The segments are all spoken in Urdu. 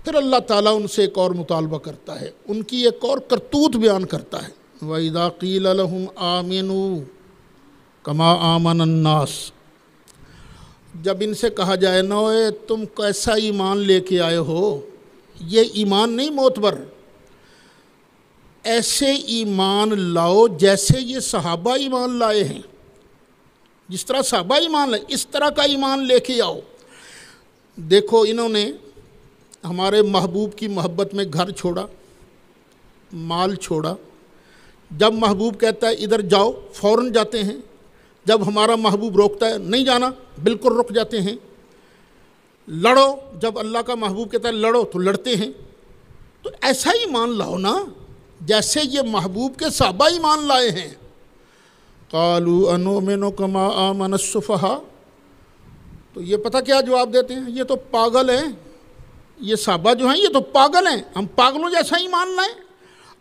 پھر اللہ تعالیٰ ان سے ایک اور مطالبہ کرتا ہے، ان کی ایک اور کرتوت بیان کرتا ہے۔ وَإِذَا قِيلَ لَهُمْ آمِنُوا كَمَا آمَنَ النَّاسُ، جب ان سے کہا جائے نا تم کیسا ایمان لے کے آئے ہو، یہ ایمان نہیں معتبر، ایسے ایمان لاؤ جیسے یہ صحابہ ایمان لائے ہیں، جس طرح صحابہ ایمان لائے اس طرح کا ایمان لے کے آؤ۔ دیکھو انہوں نے ہمارے محبوب کی محبت میں گھر چھوڑا، مال چھوڑا، جب محبوب کہتا ہے ادھر جاؤ فوراً جاتے ہیں، جب ہمارا محبوب روکتا ہے نہیں جانا بالکل رک جاتے ہیں، لڑو جب اللہ کا محبوب کہتا ہے لڑو تو لڑتے ہیں۔ تو ایسا ایمان لاؤ نا جیسے یہ محبوب کے صحابہ ایمان لائے ہیں۔ قالوا انؤمن کما آمن السفہاء، تو یہ پتہ کیا جواب دیتے ہیں، یہ تو پاگل ہیں، یہ صحابہ جو ہیں یہ تو پاگل ہیں، ہم پاگلوں جیسا ایمان لائیں،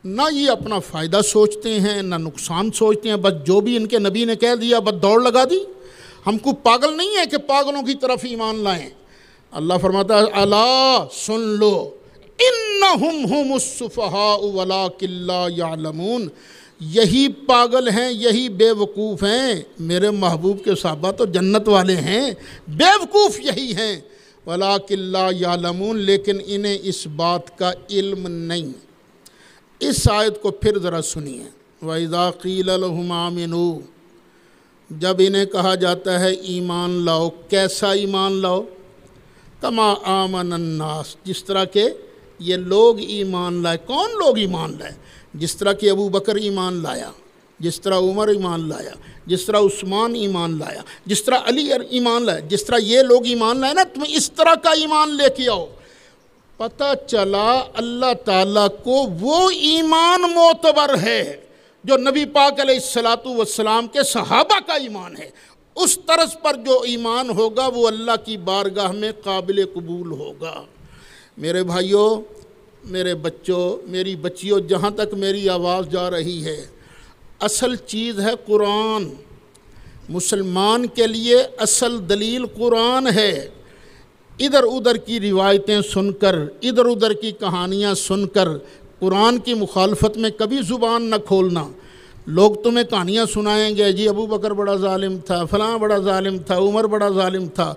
نہ یہ اپنا فائدہ سوچتے ہیں نہ نقصان سوچتے ہیں، بس جو بھی ان کے نبی نے کہہ دیا بس دوڑ لگا دی، ہم کو پاگل نہیں ہے کہ پاگلوں کی طرف ایمان لائیں۔ اللہ فرماتا ہے الا سن لو انہم ہم السفہاء ولکن لا یعلمون، یہی پاگل ہیں، یہی بے وقوف ہیں، میرے محبوب کے صحابہ تو جنت والے ہیں، بے وقوف یہی ہیں، ولکن لا یعلمون، لیکن انہیں اس بات کا علم نہیں۔ اس آیت کو پھر ذرا سنیے، وَإِذَا قِيلَ لَهُمْ آمِنُوا، جب انہیں کہا جاتا ہے ایمان لاؤ، کیسا ایمان لاؤ؟ کما آمن الناس، جس طرح کہ یہ لوگ ایمان لائے۔ کون لوگ ایمان لائے؟ جس طرح کہ ابو بکر ایمان لایا، جس طرح عمر ایمان لایا، جس طرح عثمان ایمان لایا، جس طرح علی ایمان لایا، جس طرح یہ لوگ ایمان لائے نا، تم اس طرح کا ایمان لے کے آؤ۔ پتہ چلا اللہ تعالیٰ کو وہ ایمان معتبر ہے جو نبی پاک علیہ السلام کے صحابہ کا ایمان ہے، اس طرز پر جو ایمان ہوگا وہ اللہ کی بارگاہ میں قابل قبول ہوگا۔ میرے بھائیوں، میرے بچوں، میری بچیوں، جہاں تک میری آواز جا رہی ہے، اصل چیز ہے قرآن۔ مسلمان کے لیے اصل دلیل قرآن ہے۔ ادھر ادھر کی روایتیں سن کر، ادھر ادھر کی کہانیاں سن کر قرآن کی مخالفت میں کبھی زبان نہ کھولنا۔ لوگ تمہیں کہانیاں سنائیں گے، جی ابو بکر بڑا ظالم تھا، فلاں بڑا ظالم تھا، عمر بڑا ظالم تھا،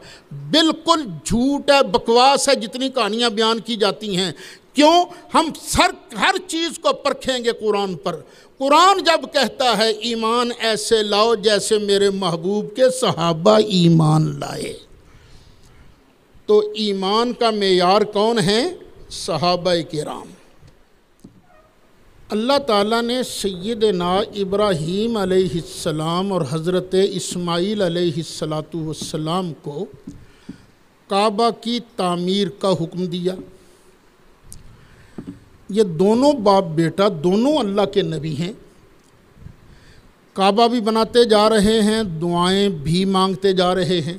بالکل جھوٹ ہے، بکواس ہے جتنی کہانیاں بیان کی جاتی ہیں۔ کیوں؟ ہم ہر چیز کو پرکھیں گے قرآن پر۔ قرآن جب کہتا ہے ایمان ایسے لاؤ جیسے میرے محبوب کے صحابہ ایمان لائے، تو ایمان کا معیار کون ہے؟ صحابہ کرام۔ اللہ تعالیٰ نے سیدنا ابراہیم علیہ السلام اور حضرت اسماعیل علیہ السلام کو کعبہ کی تعمیر کا حکم دیا۔ یہ دونوں باپ بیٹا دونوں اللہ کے نبی ہیں، کعبہ بھی بناتے جا رہے ہیں، دعائیں بھی مانگتے جا رہے ہیں۔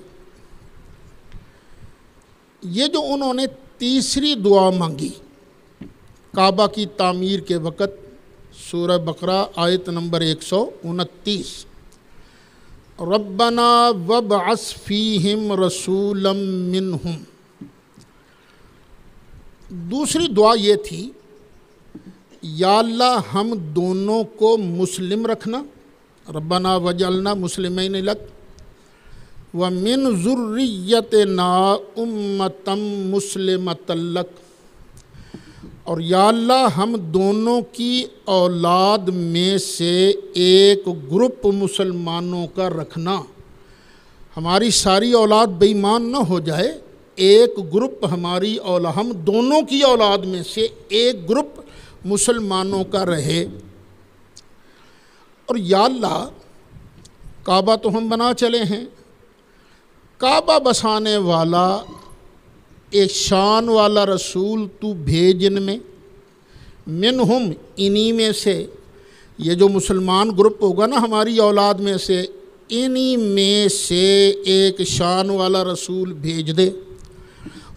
یہ جو انہوں نے تیسری دعا مانگی کعبہ کی تعمیر کے وقت، سورہ بقرہ آیت نمبر 129، ربنا وابعث فیہم رسولا منہم، دوسری دعا یہ تھی یا اللہ ہم دونوں کو مسلم رکھنا، ربنا وجعلنا مسلمین لک، وَمِن ذُرِّيَّتِنَا أُمَّةً مُسْلِمَةً لَكَ، اور یا اللہ ہم دونوں کی اولاد میں سے ایک گروپ مسلمانوں کا رکھنا، ہماری ساری اولاد بے ایمان نہ ہو جائے، ایک گروپ ہماری اولاد، ہم دونوں کی اولاد میں سے ایک گروپ مسلمانوں کا رہے۔ اور یا اللہ کعبہ تو ہم بنا چلے ہیں، کعبہ بسانے والا ایک شان والا رسول تو بھیج ان میں، منہم انہی میں سے، یہ جو مسلمان گروپ ہوگا نا ہماری اولاد میں سے، انہی میں سے ایک شان والا رسول بھیج دے۔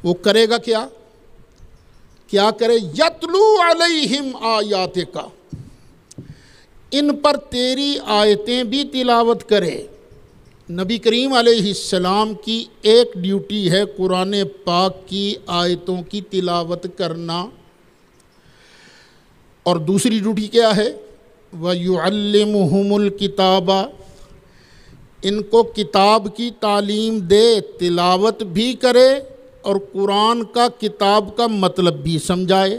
وہ کرے گا کیا کرے؟ یتلو علیہم آیاتک، ان پر تیری آیتیں بھی تلاوت کرے، نبی کریم علیہ السلام کی ایک ڈیوٹی ہے قرآن پاک کی آیتوں کی تلاوت کرنا، اور دوسری ڈیوٹی کیا ہے؟ وَيُعَلِّمُهُمُ الْكِتَابَ، ان کو کتاب کی تعلیم دے، تلاوت بھی کرے اور قرآن کا کتاب کا مطلب بھی سمجھائے،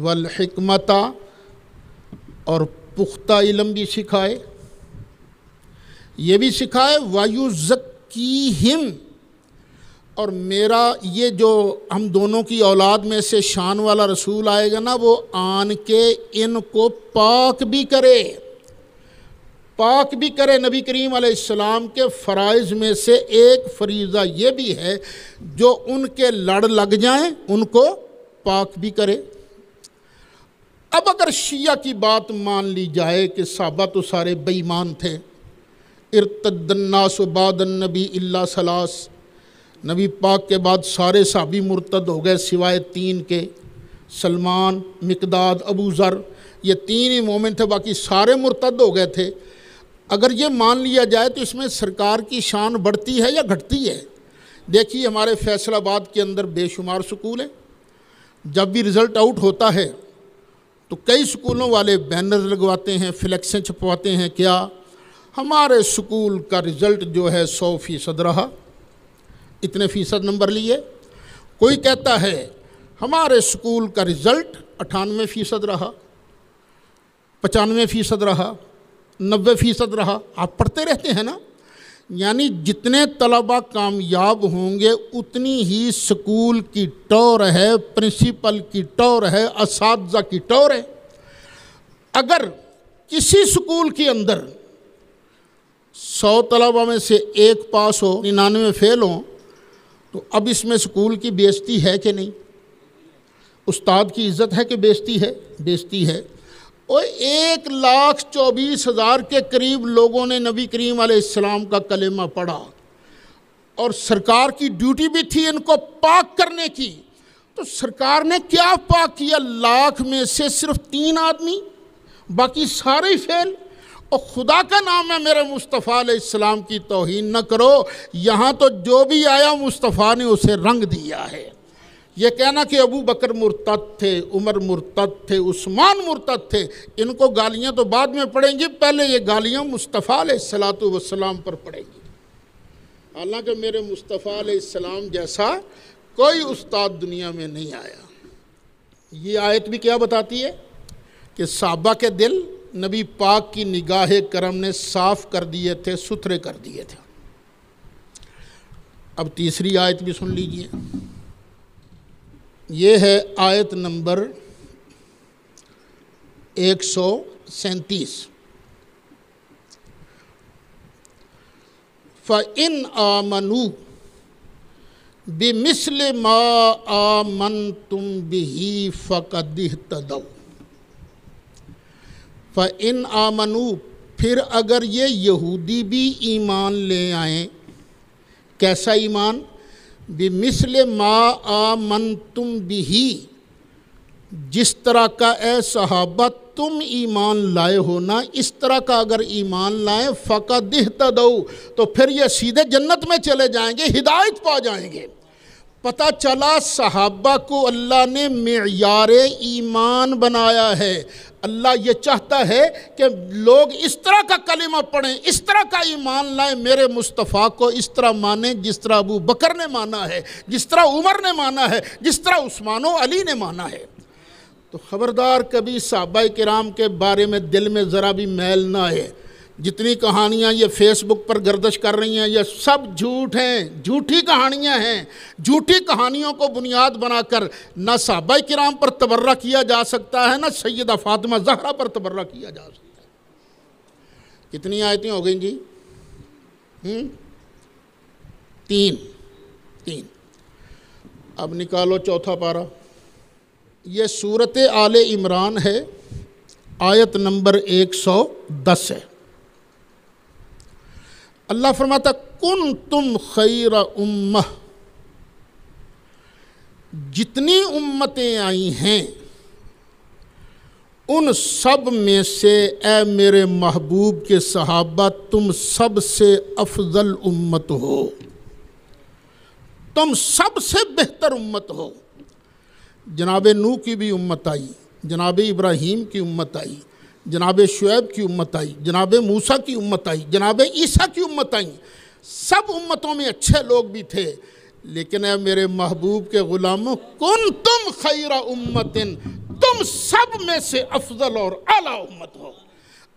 والحکمت، اور پختہ علم بھی سکھائے، یہ بھی سکھائے، وَيُزَكِّيهِمْ، اور میرا یہ جو ہم دونوں کی اولاد میں سے شان والا رسول آئے گا نا، وہ آن کے ان کو پاک بھی کرے، پاک بھی کرے۔ نبی کریم علیہ السلام کے فرائض میں سے ایک فریضہ یہ بھی ہے جو ان کے لڑ لگ جائیں ان کو پاک بھی کرے۔ اب اگر شیعہ کی بات مان لی جائے کہ صحابہ تو سارے بے ایمان تھے، ارتد الناس بعد النبی الا ثلاث، نبی پاک کے بعد سارے صحابی مرتد ہو گئے سوائے 3 کے، سلمان، مقداد، ابو ذر، یہ 3 ہی مومن تھے، باقی سارے مرتد ہو گئے تھے۔ اگر یہ مان لیا جائے تو اس میں سرکار کی شان بڑھتی ہے یا گھٹتی ہے؟ دیکھیے ہمارے فیصل آباد کے اندر بے شمار سکول ہیں، جب بھی رزلٹ آؤٹ ہوتا ہے تو کئی سکولوں والے بینر لگواتے ہیں، فلیکسیں چھپواتے ہیں، کیا ہمارے سکول کا رزلٹ جو ہے 100% رہا، اتنے فیصد نمبر لیے۔ کوئی کہتا ہے ہمارے سکول کا رزلٹ 98% رہا، 95% رہا، 90% رہا۔ آپ پڑھتے رہتے ہیں نا، یعنی جتنے طلبہ کامیاب ہوں گے اتنی ہی سکول کی ٹور ہے، پرنسپل کی ٹور ہے، اساتذہ کی ٹور ہے۔ اگر کسی سکول کے اندر 100 طلبہ میں سے 1 پاس ہو، 99 فیل ہوں، تو اب اس میں سکول کی بے عزتی ہے کہ نہیں؟ استاد کی عزت ہے کہ بے عزتی ہے؟ بے عزتی ہے۔ اور 1,24,000 کے قریب لوگوں نے نبی کریم علیہ السلام کا کلمہ پڑھا، اور سرکار کی ڈیوٹی بھی تھی ان کو پاک کرنے کی، تو سرکار نے کیا پاک کیا؟ 1,00,000 میں سے صرف 3 آدمی، باقی سارے فیل۔ اور خدا کا نام ہے میرے مصطفیٰ علیہ السلام کی توہین نہ کرو، یہاں تو جو بھی آیا مصطفیٰ نے اسے رنگ دیا ہے۔ یہ کہنا کہ ابو بکر مرتد تھے، عمر مرتد تھے، عثمان مرتد تھے، ان کو گالیاں تو بعد میں پڑیں گی، پہلے یہ گالیاں مصطفیٰ علیہ السلام پر پڑیں گی۔ حالانکہ میرے مصطفیٰ علیہ السلام جیسا کوئی استاد دنیا میں نہیں آیا۔ یہ آیت بھی کیا بتاتی ہے کہ صحابہ کے دل نبی پاک کی نگاہ کرم نے صاف کر دیے تھے، ستھرے کر دیے تھے۔ اب تیسری آیت بھی سن لیجئے، یہ ہے آیت نمبر 137۔ فَإِنْ آمَنُوا بِمِثْلِ مَا آمَنْتُمْ بِهِ فَقَدِ اهْتَدَوْا۔ فَإِنْ آمَنُوا، پھر اگر یہ یہودی بھی ایمان لے آئیں، کیسا ایمان؟ بِمِثْلِ مَا آمَنْتُمْ بِهِ، جس طرح کا اے صحابہ تم ایمان لائے ہو نا، اس طرح کا اگر ایمان لائیں، فَقَدِ اهْتَدَوْا، تو پھر یہ سیدھے جنت میں چلے جائیں گے، ہدایت پا جائیں گے۔ پتہ چلا صحابہ کو اللہ نے معیار ایمان بنایا ہے۔ اللہ یہ چاہتا ہے کہ لوگ اس طرح کا کلمہ پڑھیں، اس طرح کا ایمان لائیں، میرے مصطفیٰ کو اس طرح مانیں جس طرح ابو بکر نے مانا ہے، جس طرح عمر نے مانا ہے، جس طرح عثمان و علی نے مانا ہے۔ تو خبردار کبھی صحابہ کرام کے بارے میں دل میں ذرا بھی میل نہ آئے۔ جتنی کہانیاں یہ فیس بک پر گردش کر رہی ہیں یہ سب جھوٹ ہیں، جھوٹی کہانیاں ہیں۔ جھوٹی کہانیوں کو بنیاد بنا کر نہ صحابہ کرام پر تبرہ کیا جا سکتا ہے، نہ سیدہ فاطمہ زہرا پر تبرہ کیا جا سکتا ہے۔ کتنی آیتیں ہو گئیں جی؟ 3۔ اب نکالو چوتھا پارہ۔ یہ سورۃ آل عمران ہے، آیت نمبر 110 ہے۔ اللہ فرماتا کنتم خیر امہ، جتنی امتیں آئی ہیں ان سب میں سے اے میرے محبوب کے صحابہ تم سب سے افضل امت ہو، تم سب سے بہتر امت ہو۔ جناب نوح کی بھی امت آئی، جناب ابراہیم کی امت آئی، جناب شعیب کی امت آئی، جناب موسیٰ کی امت آئی، جناب عیسیٰ کی امت آئی۔ سب امتوں میں اچھے لوگ بھی تھے، لیکن اے میرے محبوب کے غلاموں کنتم خیر امت، تم سب میں سے افضل اور اعلیٰ امت ہو۔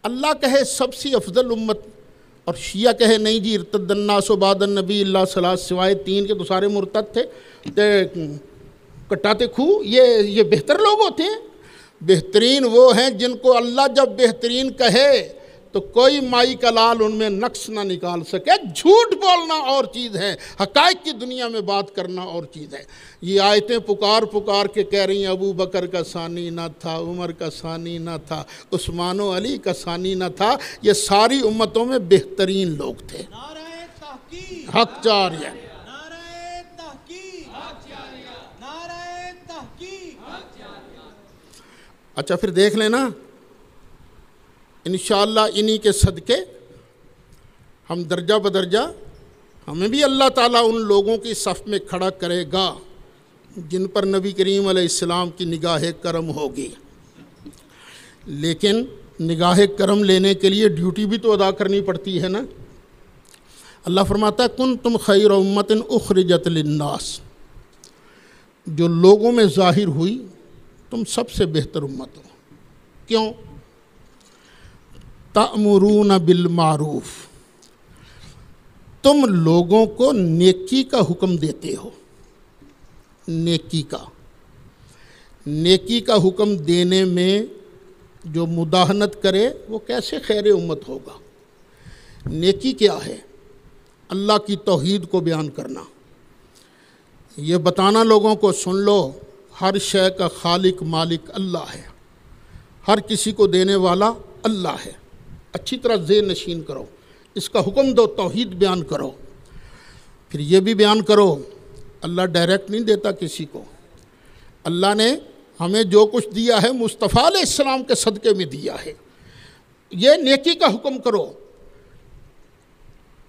اللہ کہے سب سے افضل امت، اور شیعہ کہے نہیں جی ارتد الناس بعد النبی اللہ صلی اللہ علیہ وسلم سوائے 3 کے تو سارے مرتد تھے، کٹاتے کھو، یہ بہتر لوگ ہوتے ہیں۔ بہترین وہ ہیں جن کو اللہ جب بہترین کہے تو کوئی مائی کا لال ان میں نقص نہ نکال سکے۔ جھوٹ بولنا اور چیز ہے، حقائق کی دنیا میں بات کرنا اور چیز ہے۔ یہ آیتیں پکار کے کہہ رہی ہیں ابو بکر کا ثانی نہ تھا، عمر کا ثانی نہ تھا، عثمان و علی کا ثانی نہ تھا، یہ ساری امتوں میں بہترین لوگ تھے۔ نعرہ تحقیق، حق جاری ہے۔ نعرہ تحقیق، نعرہ تحقیق۔ اچھا پھر دیکھ لینا انشاءاللہ انہی کے صدقے ہم درجہ بدرجہ ہمیں بھی اللہ تعالیٰ ان لوگوں کی صف میں کھڑا کرے گا جن پر نبی کریم علیہ السلام کی نگاہ کرم ہوگی۔ لیکن نگاہ کرم لینے کے لیے ڈیوٹی بھی تو ادا کرنی پڑتی ہے نا۔ اللہ فرماتا ہے کنتم خیر امت اخرجت للناس، جو لوگوں میں ظاہر ہوئی تم سب سے بہتر امت ہو۔ کیوں؟ تأمرون بالمعروف، تم لوگوں کو نیکی کا حکم دیتے ہو۔ نیکی کا حکم دینے میں جو مداہنت کرے وہ کیسے خیر امت ہوگا؟ نیکی کیا ہے؟ اللہ کی توحید کو بیان کرنا، یہ بتانا لوگوں کو سن لو ہر شے کا خالق مالک اللہ ہے، ہر کسی کو دینے والا اللہ ہے۔ اچھی طرح ذہن نشین کرو، اس کا حکم دو، توحید بیان کرو۔ پھر یہ بھی بیان کرو اللہ ڈائریکٹ نہیں دیتا کسی کو، اللہ نے ہمیں جو کچھ دیا ہے مصطفیٰ علیہ السلام کے صدقے میں دیا ہے۔ یہ نیکی کا حکم کرو۔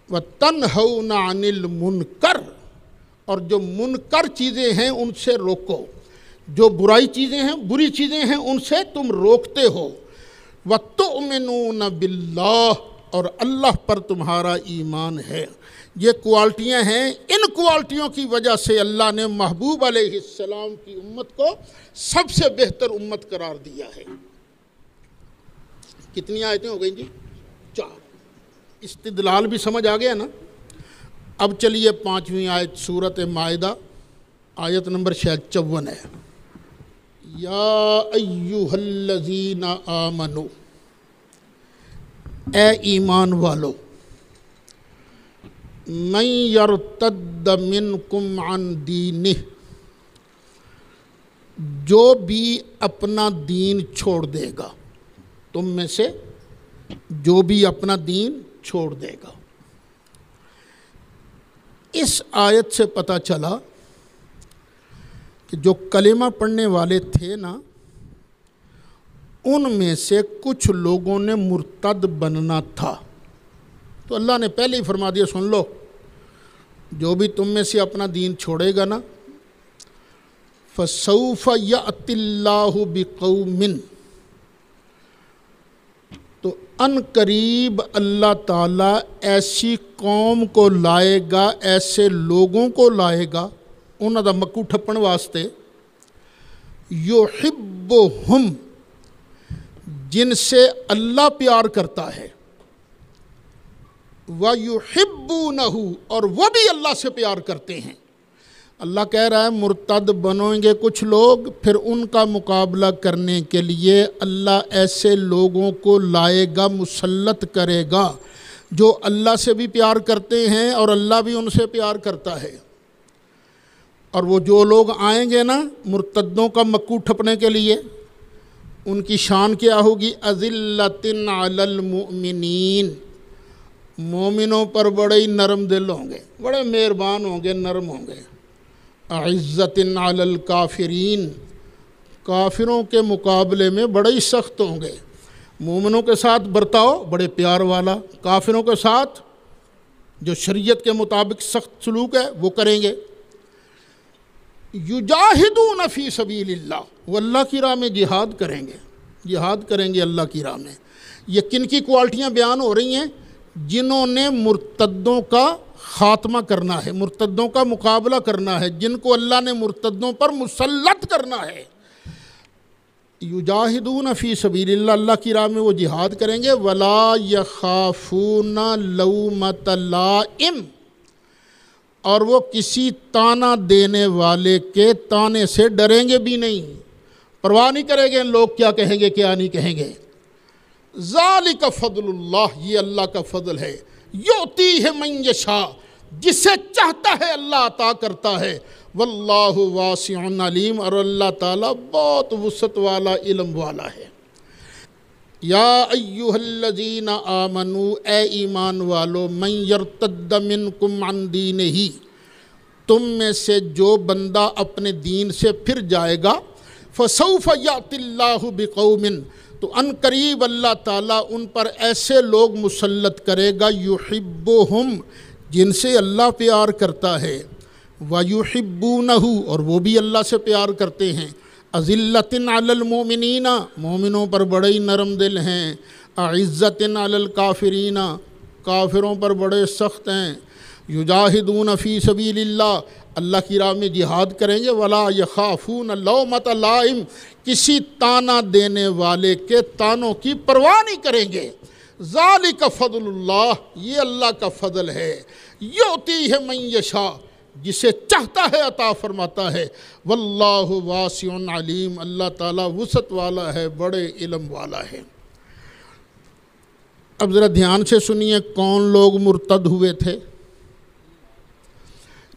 وَتَنْهَوْنَ عَنِ الْمُنْكَرِ، اور جو منکر چیزیں ہیں ان سے روکو، جو برائی چیزیں ہیں بری چیزیں ہیں ان سے تم روکتے ہو۔ وَتُؤْمِنُونَ بِاللَّهِ، اور اللہ پر تمہارا ایمان ہے۔ یہ کوالٹیاں ہیں، ان کوالٹیوں کی وجہ سے اللہ نے محبوب علیہ السلام کی امت کو سب سے بہتر امت قرار دیا ہے۔ کتنی آیتیں ہو گئیں جی؟ 4۔ استدلال بھی سمجھ آ گیا نا۔ اب چلیے 5ویں آیت سورۃ مائدہ، آیت نمبر 54 ہے۔ یا ایہا الذین آمنوا، اے ایمان والو، من یرتد منکم عن دینہ، جو بھی اپنا دین چھوڑ دے گا، تم میں سے جو بھی اپنا دین چھوڑ دے گا۔ اس آیت سے پتہ چلا کہ جو کلمہ پڑھنے والے تھے نا، ان میں سے کچھ لوگوں نے مرتد بننا تھا۔ تو اللہ نے پہلے ہی فرما دیا سن لو، جو بھی تم میں سے اپنا دین چھوڑے گا نا، فَسَوْفَ يَأْتِ اللَّهُ بِقَوْمٍ، تو ان قریب اللہ تعالیٰ ایسی قوم کو لائے گا، ایسے لوگوں کو لائے گا انہاں دا مکو ٹھپن واسطے، یحبہم، جن سے اللہ پیار کرتا ہے، وَيُحِبُّونَهُ، اور وہ بھی اللہ سے پیار کرتے ہیں۔ اللہ کہہ رہا ہے مرتد بنیں گے کچھ لوگ، پھر ان کا مقابلہ کرنے کے لیے اللہ ایسے لوگوں کو لائے گا، مسلط کرے گا جو اللہ سے بھی پیار کرتے ہیں اور اللہ بھی ان سے پیار کرتا ہے۔ اور وہ جو لوگ آئیں گے نا مرتدوں کا مکو ٹھپنے کے لیے، ان کی شان کیا ہوگی؟ اذلۃ علی المؤمنین، مومنوں پر بڑے ہی نرم دل ہوں گے، بڑے مہربان ہوں گے، نرم ہوں گے۔ اعزۃ علی الکافرین، کافروں کے مقابلے میں بڑے ہی سخت ہوں گے۔ مومنوں کے ساتھ برتاؤ بڑے پیار والا، کافروں کے ساتھ جو شریعت کے مطابق سخت سلوک ہے وہ کریں گے۔ یجاہدون فی سبیل اللہ، وہ اللہ کی راہ میں جہاد کریں گے اللہ کی راہ میں۔ یہ کن کی کوالٹیاں بیان ہو رہی ہیں؟ جنہوں نے مرتدوں کا خاتمہ کرنا ہے، مرتدوں کا مقابلہ کرنا ہے، جن کو اللہ نے مرتدوں پر مسلط کرنا ہے۔ یجاہدون فی سبیل اللہ، اللہ کی راہ میں وہ جہاد کریں گے۔ ولا یخافون لومۃ لائم، اور وہ کسی تانا دینے والے کے تانے سے ڈریں گے بھی نہیں، پرواہ نہیں کریں گے لوگ کیا کہیں گے کیا نہیں کہیں گے۔ ذالک فضل اللہ، یہ اللہ کا فضل ہے، یؤتیہ من یشاء، جسے چاہتا ہے اللہ عطا کرتا ہے۔ واللہ واسع علیم، اور اللہ تعالیٰ بہت وسعت والا، علم والا ہے۔ یا ایہا الذین آمنوا، اے ایمان والو، من یرتد منکم عن دینہ، تم میں سے جو بندہ اپنے دین سے پھر جائے گا، فسوف یأتی اللہ بقوم، تو ان قریب اللہ تعالیٰ ان پر ایسے لوگ مسلط کرے گا، یحبہم، جن سے اللہ پیار کرتا ہے، وَيُحِبُّونَهُ، اور وہ بھی اللہ سے پیار کرتے ہیں۔ أَذِلَّةٍ عَلَى الْمُؤْمِنِينَ، مومنوں پر بڑے ہی نرم دل ہیں۔ أَعِزَّةٍ عَلَى الْكَافِرِينَ، کافروں پر بڑے سخت ہیں۔ یجاہدون فی سبیل اللہ، اللہ کی راہ میں جہاد کریں گے۔ ولا یخافون لومۃ لائم، کسی تانا دینے والے کے تانوں کی پرواہ نہیں کریں گے۔ ذالک فضل اللہ، یہ اللہ کا فضل ہے، یؤتیہ من یشاء، جسے چاہتا ہے عطا فرماتا ہے۔ واللہ واسع علیم، اللہ تعالیٰ وسعت والا ہے، بڑے علم والا ہے۔ اب ذرا دھیان سے سنیے، کون لوگ مرتد ہوئے تھے؟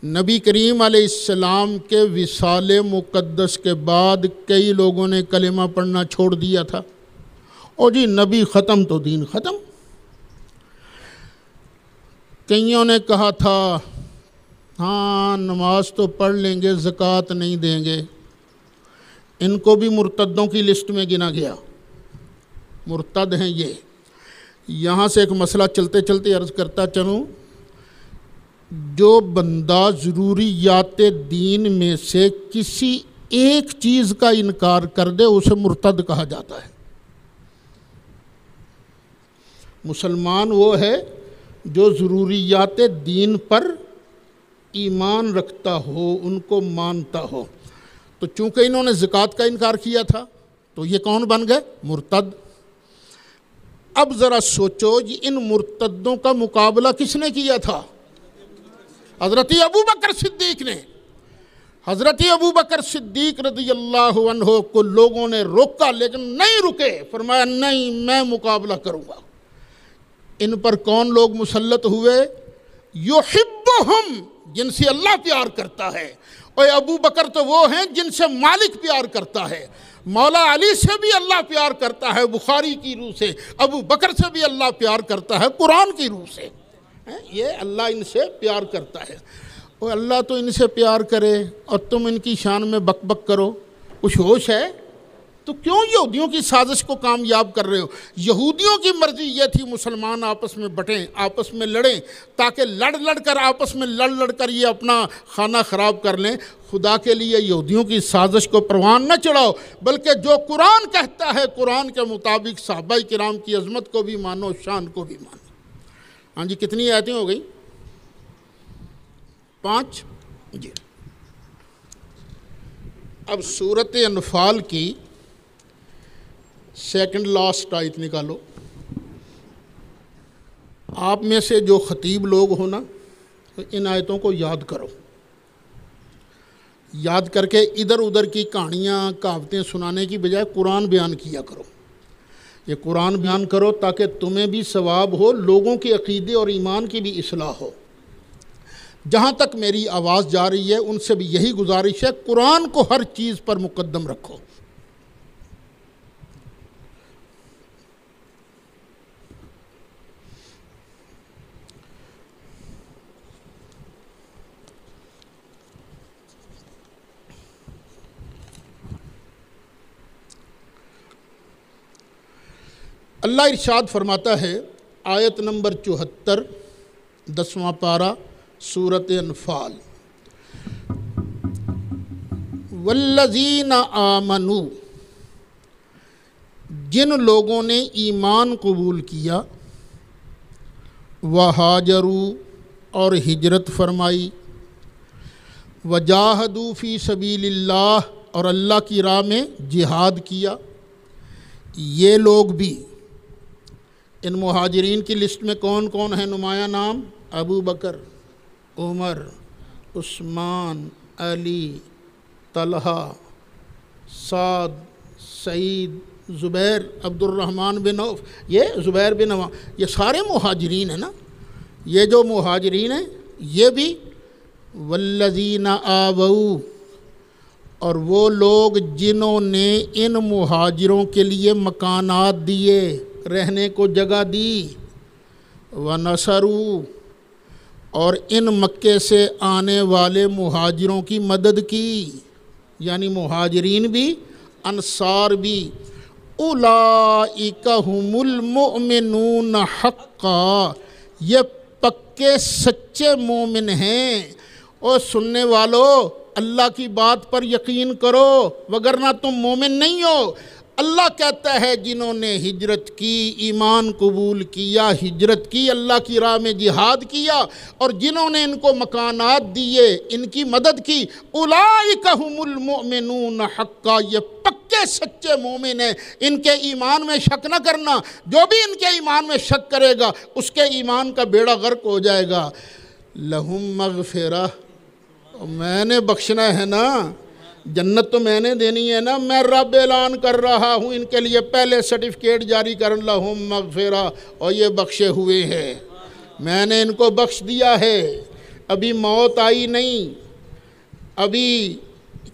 نبی کریم علیہ السلام کے وصال مقدس کے بعد کئی لوگوں نے کلمہ پڑھنا چھوڑ دیا تھا، اور جی نبی ختم تو دین ختم۔ کئیوں نے کہا تھا ہاں نماز تو پڑھ لیں گے، زکوٰۃ نہیں دیں گے، ان کو بھی مرتدوں کی لسٹ میں گنا گیا، مرتد ہیں یہ۔ یہاں سے ایک مسئلہ چلتے چلتے عرض کرتا چلوں، جو بندہ ضروریات دین میں سے کسی ایک چیز کا انکار کر دے اسے مرتد کہا جاتا ہے۔ مسلمان وہ ہے جو ضروریات دین پر ایمان رکھتا ہو، ان کو مانتا ہو۔ تو چونکہ انہوں نے زکوٰۃ کا انکار کیا تھا تو یہ کون بن گئے؟ مرتد۔ اب ذرا سوچو یہ ان مرتدوں کا مقابلہ کس نے کیا تھا؟ حضرت ابو بکر صدیق نے۔ حضرت ابو بکر صدیق رضی اللہ عنہ کو لوگوں نے روکا لیکن نہیں رکے، فرمایا نہیں میں مقابلہ کروں گا۔ ان پر کون لوگ مسلط ہوئے؟ یحبہم، جن سے اللہ پیار کرتا ہے۔ اور ابو بکر تو وہ ہیں جن سے مالک پیار کرتا ہے، مولا علی سے بھی اللہ پیار کرتا ہے بخاری کی روح سے، ابو بکر سے بھی اللہ پیار کرتا ہے قرآن کی روح سے۔ یہ اللہ ان سے پیار کرتا ہے، اور اللہ تو ان سے پیار کرے اور تم ان کی شان میں بک بک کرو، کچھ ہوش ہے؟ تو کیوں یہودیوں کی سازش کو کامیاب کر رہے ہو؟ یہودیوں کی مرضی یہ تھی مسلمان آپس میں بٹیں، آپس میں لڑیں، تاکہ لڑ لڑ کر یہ اپنا خانہ خراب کر لیں۔ خدا کے لیے یہودیوں کی سازش کو پروان نہ چڑھاؤ، بلکہ جو قرآن کہتا ہے قرآن کے مطابق صحابہ کرام کی عظمت کو بھی مانو، شان کو بھی مانو۔ ہاں جی، کتنی آیتیں ہو گئی؟ 5 جی۔ اب سورۃ انفال کی سیکنڈ لاسٹ آیت نکالو۔ آپ میں سے جو خطیب لوگ ہو نا، ان آیتوں کو یاد کرو، یاد کر کے ادھر ادھر کی کہانیاں کہاوتیں سنانے کی بجائے قرآن بیان کیا کرو۔ یہ قرآن بیان کرو تاکہ تمہیں بھی ثواب ہو، لوگوں کے عقیدے اور ایمان کی بھی اصلاح ہو۔ جہاں تک میری آواز جا رہی ہے ان سے بھی یہی گزارش ہے، قرآن کو ہر چیز پر مقدم رکھو۔ اللہ ارشاد فرماتا ہے آیت نمبر 74 10واں پارہ سورۃ انفال، والذین آمنوا، جن لوگوں نے ایمان قبول کیا، وہاجروا، اور ہجرت فرمائی، وجاہدوا فی سبیل اللہ، اور اللہ کی راہ میں جہاد کیا، یہ لوگ بھی۔ ان مہاجرین کی لسٹ میں کون کون ہیں نمایاں نام؟ ابو بکر، عمر، عثمان، علی، طلحہ، سعد، سعید، زبیر، عبد الرحمن بن عوف، یہ زبیر بن عوام، یہ سارے مہاجرین ہیں نا۔ یہ جو مہاجرین ہیں یہ بھی والذین آووا، اور وہ لوگ جنہوں نے ان مہاجروں کے لیے مکانات دیے، رہنے کو جگہ دی، ونصروا، اور ان مکے سے آنے والے مہاجروں کی مدد کی، یعنی مہاجرین بھی انصار بھی۔ اولئک هم المؤمنون حقا، یہ پکے سچے مومن ہیں۔ اور سننے والو، اللہ کی بات پر یقین کرو وگرنہ تم مومن نہیں ہو۔ اللہ کہتا ہے جنہوں نے ہجرت کی، ایمان قبول کیا، ہجرت کی، اللہ کی راہ میں جہاد کیا، اور جنہوں نے ان کو مکانات دیے، ان کی مدد کی، اولئک هم المؤمنون حقا، یہ پکے سچے مومن ہیں۔ ان کے ایمان میں شک نہ کرنا، جو بھی ان کے ایمان میں شک کرے گا اس کے ایمان کا بیڑا غرق ہو جائے گا۔ لہم مغفرہ، میں نے بخشنا ہے نا، جنت تو میں نے دینی ہے نا، میں رب اعلان کر رہا ہوں ان کے لیے پہلے سرٹیفکیٹ جاری کر، لہم مغفرہ، اور یہ بخشے ہوئے ہیں، میں نے ان کو بخش دیا ہے۔ ابھی موت آئی نہیں، ابھی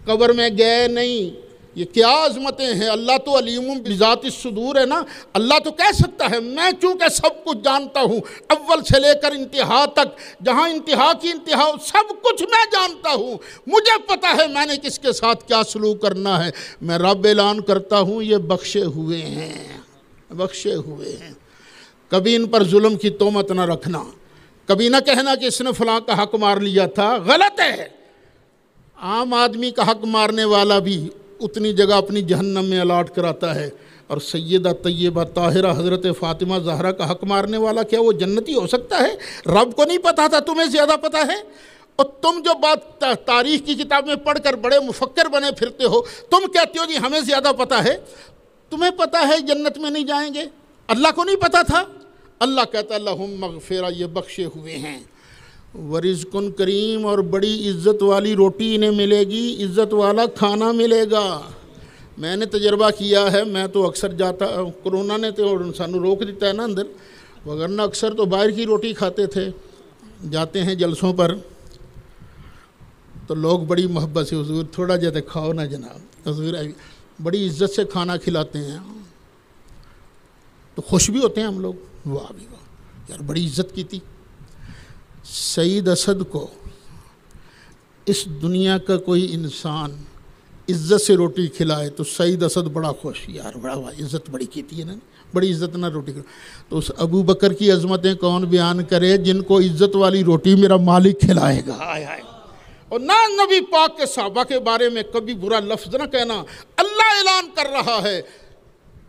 قبر میں گئے نہیں، یہ کیا عظمتیں ہیں۔ اللہ تو علیم بذات الصدور ہے نا، اللہ تو کہہ سکتا ہے میں چونکہ سب کچھ جانتا ہوں، اول سے لے کر انتہا تک، جہاں انتہا کی انتہا سب کچھ میں جانتا ہوں، مجھے پتہ ہے میں نے کس کے ساتھ کیا سلوک کرنا ہے۔ میں رب اعلان کرتا ہوں یہ بخشے ہوئے ہیں، بخشے ہوئے ہیں۔ کبھی ان پر ظلم کی تہمت نہ رکھنا، کبھی نہ کہنا کہ اس نے فلاں کا حق مار لیا تھا، غلط ہے۔ عام آدمی کا حق مارنے والا بھی اتنی جگہ اپنی جہنم میں الاٹ کراتا ہے، اور سیدہ طیبہ طاہرہ حضرت فاطمہ زہرا کا حق مارنے والا کیا وہ جنتی ہو سکتا ہے؟ رب کو نہیں پتا تھا، تمہیں زیادہ پتا ہے۔ اور تم جو بات تاریخ کی کتاب میں پڑھ کر بڑے مفکر بنے پھرتے ہو، تم کہتے ہو جی ہمیں زیادہ پتا ہے، تمہیں پتا ہے جنت میں نہیں جائیں گے، اللہ کو نہیں پتا تھا۔ اللہ کہتا ہے لہم مغفرہ، یہ بخشے ہوئے ہیں، ورزق کریم، اور بڑی عزت والی روٹی انہیں ملے گی، عزت والا کھانا ملے گا۔ میں نے تجربہ کیا ہے، میں تو اکثر جاتا، کرونا نے تو انسان روک دیتا ہے نا اندر، وگرنہ اکثر تو باہر کی روٹی کھاتے تھے۔ جاتے ہیں جلسوں پر تو لوگ بڑی محبت سے، حضور تھوڑا جاتے کھاؤ نا جناب، حضور بڑی عزت سے کھانا کھلاتے ہیں، تو خوش بھی ہوتے ہیں ہم لوگ، واہ بھی واہ یار بڑی عزت کی تھی۔ سعید اسد کو اس دنیا کا کوئی انسان عزت سے روٹی کھلائے تو سعید اسد بڑا خوش، یار بڑا عزت بڑی کیتی ہے نا، بڑی عزت نہ روٹی کھلائے۔ تو اس ابو بکر کی عظمتیں کون بیان کرے جن کو عزت والی روٹی میرا مالک کھلائے گا۔ اور نہ نبی پاک کے صحابہ کے بارے میں کبھی برا لفظ نہ کہنا۔ اللہ اعلان کر رہا ہے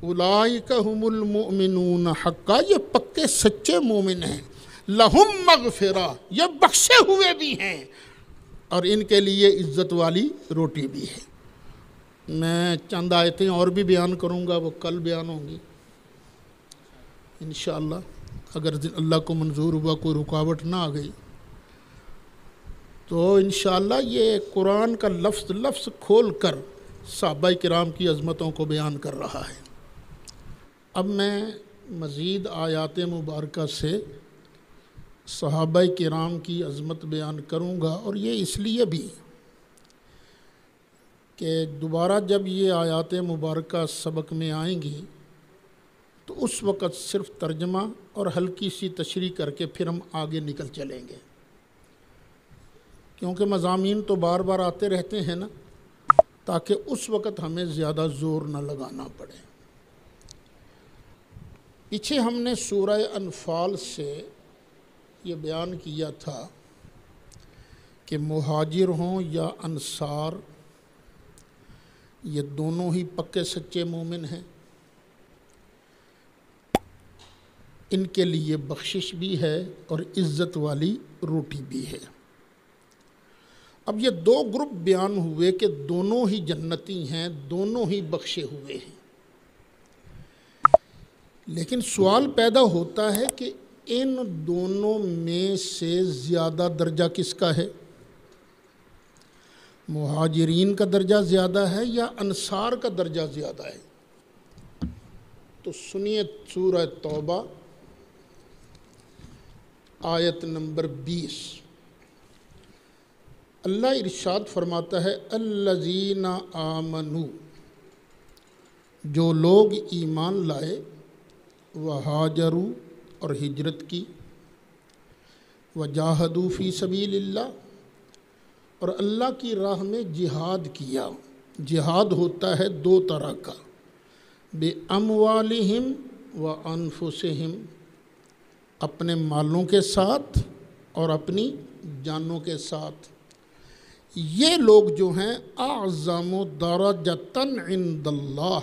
اولئک هم المؤمنون حقا، یہ پکے سچے مومن ہیں، لہم مغفرہ، یہ بخشے ہوئے بھی ہیں، اور ان کے لیے عزت والی روٹی بھی ہے۔ میں چند آیتیں اور بھی بیان کروں گا، وہ کل بیان ہوں گی انشاءاللہ، اگر اللہ کو منظور ہوا، کوئی رکاوٹ نہ آ گئی تو انشاءاللہ یہ قرآن کا لفظ لفظ کھول کر صحابہ کرام کی عظمتوں کو بیان کر رہا ہے۔ اب میں مزید آیات مبارکہ سے صحابہ کرام کی عظمت بیان کروں گا، اور یہ اس لیے بھی کہ دوبارہ جب یہ آیات مبارکہ سبق میں آئیں گی تو اس وقت صرف ترجمہ اور ہلکی سی تشریح کر کے پھر ہم آگے نکل چلیں گے، کیونکہ مضامین تو بار بار آتے رہتے ہیں نا، تاکہ اس وقت ہمیں زیادہ زور نہ لگانا پڑے۔ پیچھے ہم نے سورہ انفال سے یہ بیان کیا تھا کہ مہاجر ہوں یا انصار، یہ دونوں ہی پکے سچے مومن ہیں، ان کے لیے بخشش بھی ہے اور عزت والی روٹی بھی ہے۔ اب یہ دو گروپ بیان ہوئے کہ دونوں ہی جنتی ہیں، دونوں ہی بخشے ہوئے ہیں، لیکن سوال پیدا ہوتا ہے کہ ان دونوں میں سے زیادہ درجہ کس کا ہے؟ مہاجرین کا درجہ زیادہ ہے یا انصار کا درجہ زیادہ ہے؟ تو سنیے سورہ توبہ آیت نمبر 20، اللہ ارشاد فرماتا ہے الذین آمنوا، جو لوگ ایمان لائے، وہاجروا اور ہجرت کی، وجاہدوا فی سبیل اللہ اور اللہ کی راہ میں جہاد کیا۔ جہاد ہوتا ہے دو طرح کا، بِأَمْوَالِهِمْ وَأَنفُسِهِمْ، اپنے مالوں کے ساتھ اور اپنی جانوں کے ساتھ۔ یہ لوگ جو ہیں اعظم درجۃ عند اللہ،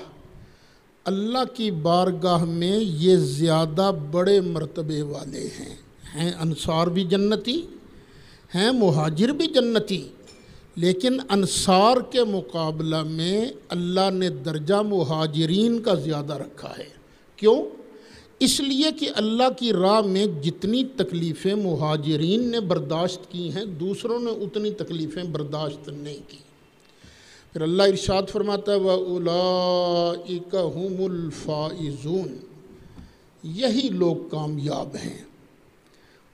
اللہ کی بارگاہ میں یہ زیادہ بڑے مرتبے والے ہیں انصار بھی جنتی ہیں، مہاجر بھی جنتی، لیکن انصار کے مقابلہ میں اللہ نے درجہ مہاجرین کا زیادہ رکھا ہے۔ کیوں؟ اس لیے کہ اللہ کی راہ میں جتنی تکلیفیں مہاجرین نے برداشت کی ہیں، دوسروں نے اتنی تکلیفیں برداشت نہیں کی۔ پھر اللہ ارشاد فرماتا ہے وَأُولَئِكَ هُمُ الْفَائِزُونَ، یہی لوگ کامیاب ہیں۔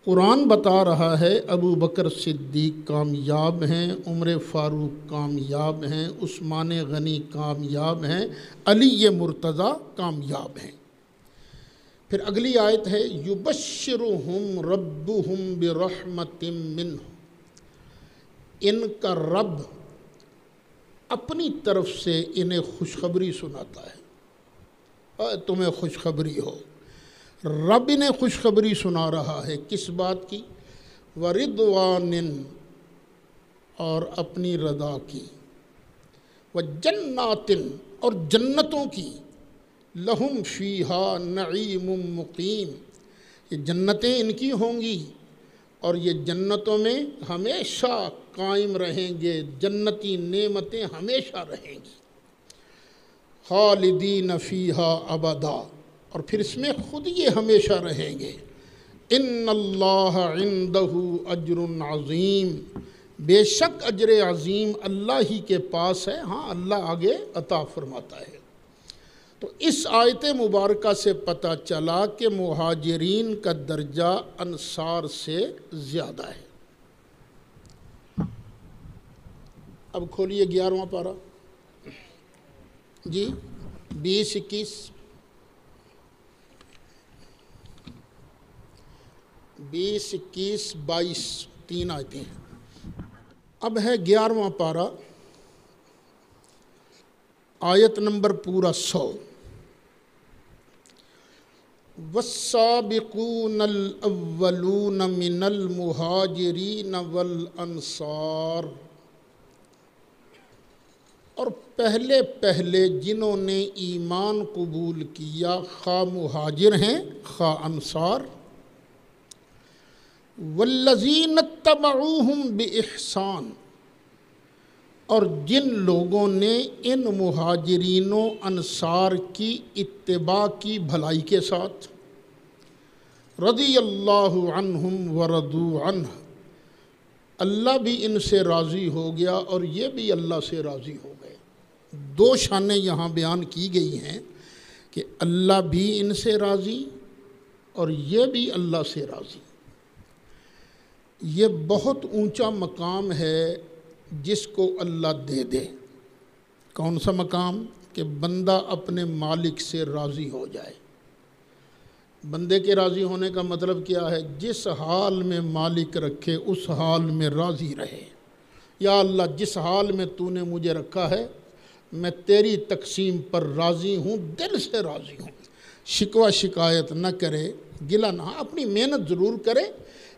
قرآن بتا رہا ہے ابو بکر صدیق کامیاب ہیں، عمر فاروق کامیاب ہیں، عثمان غنی کامیاب ہیں، علی مرتضیٰ کامیاب ہیں۔ پھر اگلی آیت ہے یبشرہم ربہم برحمت منہ، ان کا رب اپنی طرف سے انہیں خوشخبری سناتا ہے۔ تمہیں خوشخبری ہو، رب انہیں خوشخبری سنا رہا ہے کس بات کی؟ وردوان، اور اپنی رضا کی، وجنات، اور جنتوں کی، لہم فیہا نعیم مقیم، یہ جنتیں ان کی ہوں گی اور یہ جنتوں میں ہمیشہ قائم رہیں گے، جنتی نعمتیں ہمیشہ رہیں گی، خالدین فیہا ابدا، اور پھر اس میں خود یہ ہمیشہ رہیں گے۔ ان اللہ عندہ اجر عظیم، بے شک اجر عظیم اللہ ہی کے پاس ہے، ہاں اللہ آگے عطا فرماتا ہے۔ تو اس آیت مبارکہ سے پتہ چلا کہ مہاجرین کا درجہ انصار سے زیادہ ہے۔ اب کھولیے 11واں پارہ، جی 20 21 20 21 22 تین آیتیں ہیں۔ اب ہے 11واں پارہ، آیت نمبر پورا 100۔ والسابقون الاولون من المہاجرین والانصار، اور پہلے جنہوں نے ایمان قبول کیا، خواہ مہاجر ہیں خواہ انصار، والذین اتبعوہم بإحسان، اور جن لوگوں نے ان مہاجرین و انصار کی اتباع کی بھلائی کے ساتھ، رضی اللہ عنہم ورضوا عنہ، اللہ بھی ان سے راضی ہو گیا اور یہ بھی اللہ سے راضی ہو گئے۔ دو شانیں یہاں بیان کی گئی ہیں کہ اللہ بھی ان سے راضی اور یہ بھی اللہ سے راضی۔ یہ بہت اونچا مقام ہے جس کو اللہ دے دے۔ کون سا مقام؟ کہ بندہ اپنے مالک سے راضی ہو جائے۔ بندے کے راضی ہونے کا مطلب کیا ہے؟ جس حال میں مالک رکھے اس حال میں راضی رہے۔ یا اللہ جس حال میں تو نے مجھے رکھا ہے میں تیری تقسیم پر راضی ہوں، دل سے راضی ہوں۔ شکوہ شکایت نہ کرے، گلہ نہ، اپنی محنت ضرور کرے،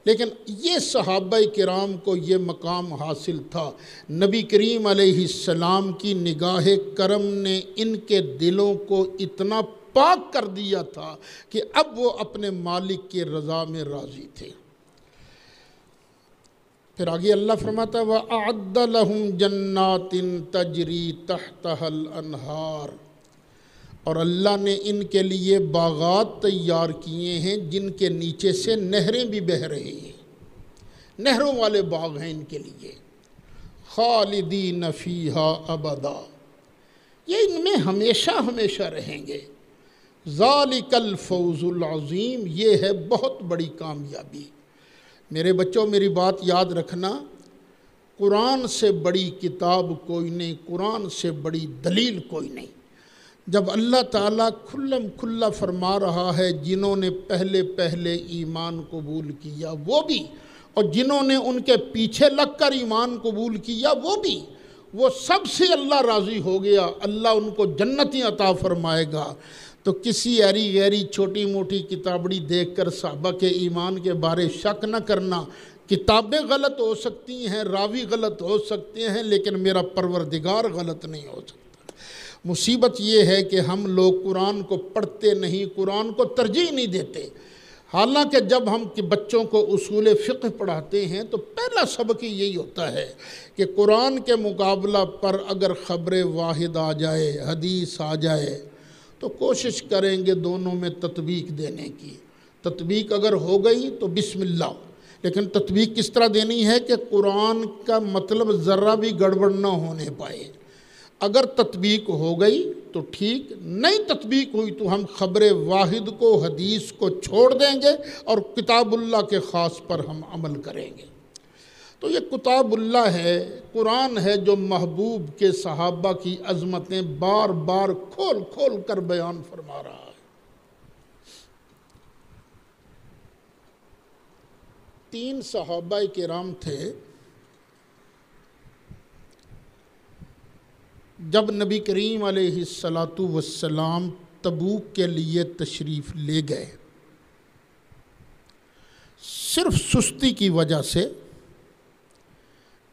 لیکن یہ صحابہ کرام کو یہ مقام حاصل تھا۔ نبی کریم علیہ السلام کی نگاہ کرم نے ان کے دلوں کو اتنا پاک کر دیا تھا کہ اب وہ اپنے مالک کی رضا میں راضی تھے۔ پھر آگے اللہ فرماتا ہے وَأَعَدَّ لَهُمْ جَنَّاتٍ تَجْرِي تَحْتَهَا الْأَنْهَارُ، اور اللہ نے ان کے لیے باغات تیار کیے ہیں جن کے نیچے سے نہریں بھی بہہ رہی ہیں، نہروں والے باغ ہیں ان کے لیے، خالدین فیہا ابدا، یہ ان میں ہمیشہ ہمیشہ رہیں گے۔ ذالک الفوز العظیم، یہ ہے بہت بڑی کامیابی۔ میرے بچوں میری بات یاد رکھنا، قرآن سے بڑی کتاب کوئی نہیں، قرآن سے بڑی دلیل کوئی نہیں۔ جب اللہ تعالیٰ کھلم کھلا فرما رہا ہے جنہوں نے پہلے ایمان قبول کیا وہ بھی، اور جنہوں نے ان کے پیچھے لگ کر ایمان قبول کیا وہ بھی، وہ سب سے اللہ راضی ہو گیا، اللہ ان کو جنتیں عطا فرمائے گا۔ تو کسی ایری غیری چھوٹی موٹی کتابڑی دیکھ کر صحابہ کے ایمان کے بارے شک نہ کرنا۔ کتابیں غلط ہو سکتی ہیں، راوی غلط ہو سکتے ہیں، لیکن میرا پروردگار غلط نہیں ہو سکتا۔ مصیبت یہ ہے کہ ہم لوگ قرآن کو پڑھتے نہیں، قرآن کو ترجیح نہیں دیتے۔ حالانکہ جب ہم بچوں کو اصول فقہ پڑھاتے ہیں تو پہلا سبق ہی یہی ہوتا ہے کہ قرآن کے مقابلہ پر اگر خبر واحد آ جائے، حدیث آ جائے، تو کوشش کریں گے دونوں میں تطبیق دینے کی۔ تطبیق اگر ہو گئی تو بسم اللہ، لیکن تطبیق کس طرح دینی ہے کہ قرآن کا مطلب ذرہ بھی گڑبڑ نہ ہونے پائے۔ اگر تطبیق ہو گئی تو ٹھیک، نہیں تطبیق ہوئی تو ہم خبر واحد کو، حدیث کو چھوڑ دیں گے اور کتاب اللہ کے خاص پر ہم عمل کریں گے۔ تو یہ کتاب اللہ ہے، قرآن ہے جو محبوب کے صحابہ کی عظمتیں بار بار کھول کھول کر بیان فرما رہا ہے۔ 3 صحابہ کرام تھے، جب نبی کریم علیہ السلام تبوک کے لیے تشریف لے گئے، صرف سستی کی وجہ سے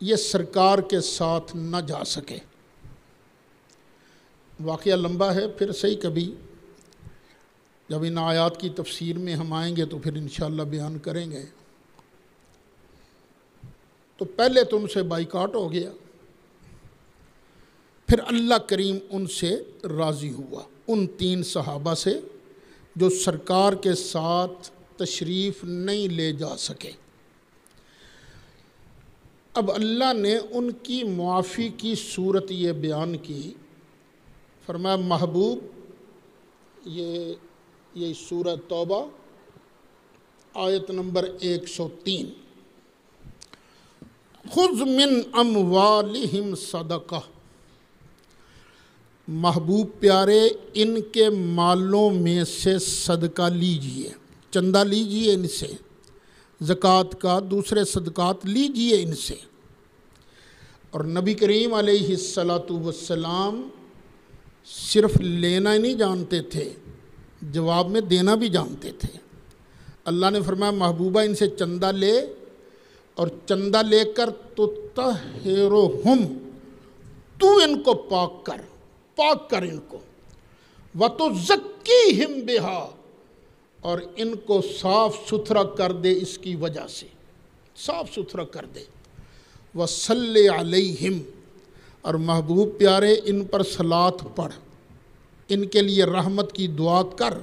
یہ سرکار کے ساتھ نہ جا سکے۔ واقعہ لمبا ہے، پھر صحیح کبھی جب ان آیات کی تفسیر میں ہم آئیں گے تو پھر انشاءاللہ بیان کریں گے۔ تو پہلے تو ان سے بائیکاٹ ہو گیا، پھر اللہ کریم ان سے راضی ہوا، ان 3 صحابہ سے جو سرکار کے ساتھ تشریف نہیں لے جا سکے۔ اب اللہ نے ان کی معافی کی صورت یہ بیان کی، فرمایا محبوب، یہ سورہ توبہ آیت نمبر 103، خذ من اموالہم صدقہ، محبوب پیارے ان کے مالوں میں سے صدقہ لیجئے، چندہ لیجئے ان سے، زکوٰۃ کا، دوسرے صدقات لیجئے ان سے۔ اور نبی کریم علیہ السلام صرف لینا ہی نہیں جانتے تھے، جواب میں دینا بھی جانتے تھے۔ اللہ نے فرمایا محبوبہ ان سے چندہ لے، اور چندہ لے کر تطہرہم، تو ان کو پاک کر ان کو، وَتُزَكِّيهِمْ بِهَا، اور ان کو صاف ستھرا کر دے، اس کی وجہ سے صاف ستھرا کر دے۔ وَصَلِّ عَلَيْهِمْ، اور محبوب پیارے ان پر صلاۃ پڑھ، ان کے لیے رحمت کی دعا کر۔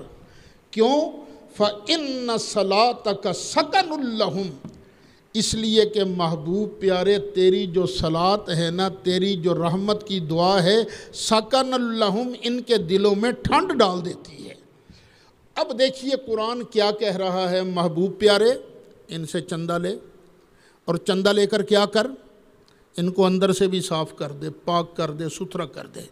کیوں؟ فَإِنَّ صَلَاتَكَ سَكَنٌ لَهُمْ، اس لیے کہ محبوب پیارے تیری جو صلاۃ ہے نا، تیری جو رحمت کی دعا ہے، سکن لہم، ان کے دلوں میں ٹھنڈ ڈال دیتی ہے۔ اب دیکھیے قرآن کیا کہہ رہا ہے، محبوب پیارے ان سے چندہ لے، اور چندہ لے کر کیا کر، ان کو اندر سے بھی صاف کر دے، پاک کر دے، ستھرا کر دے۔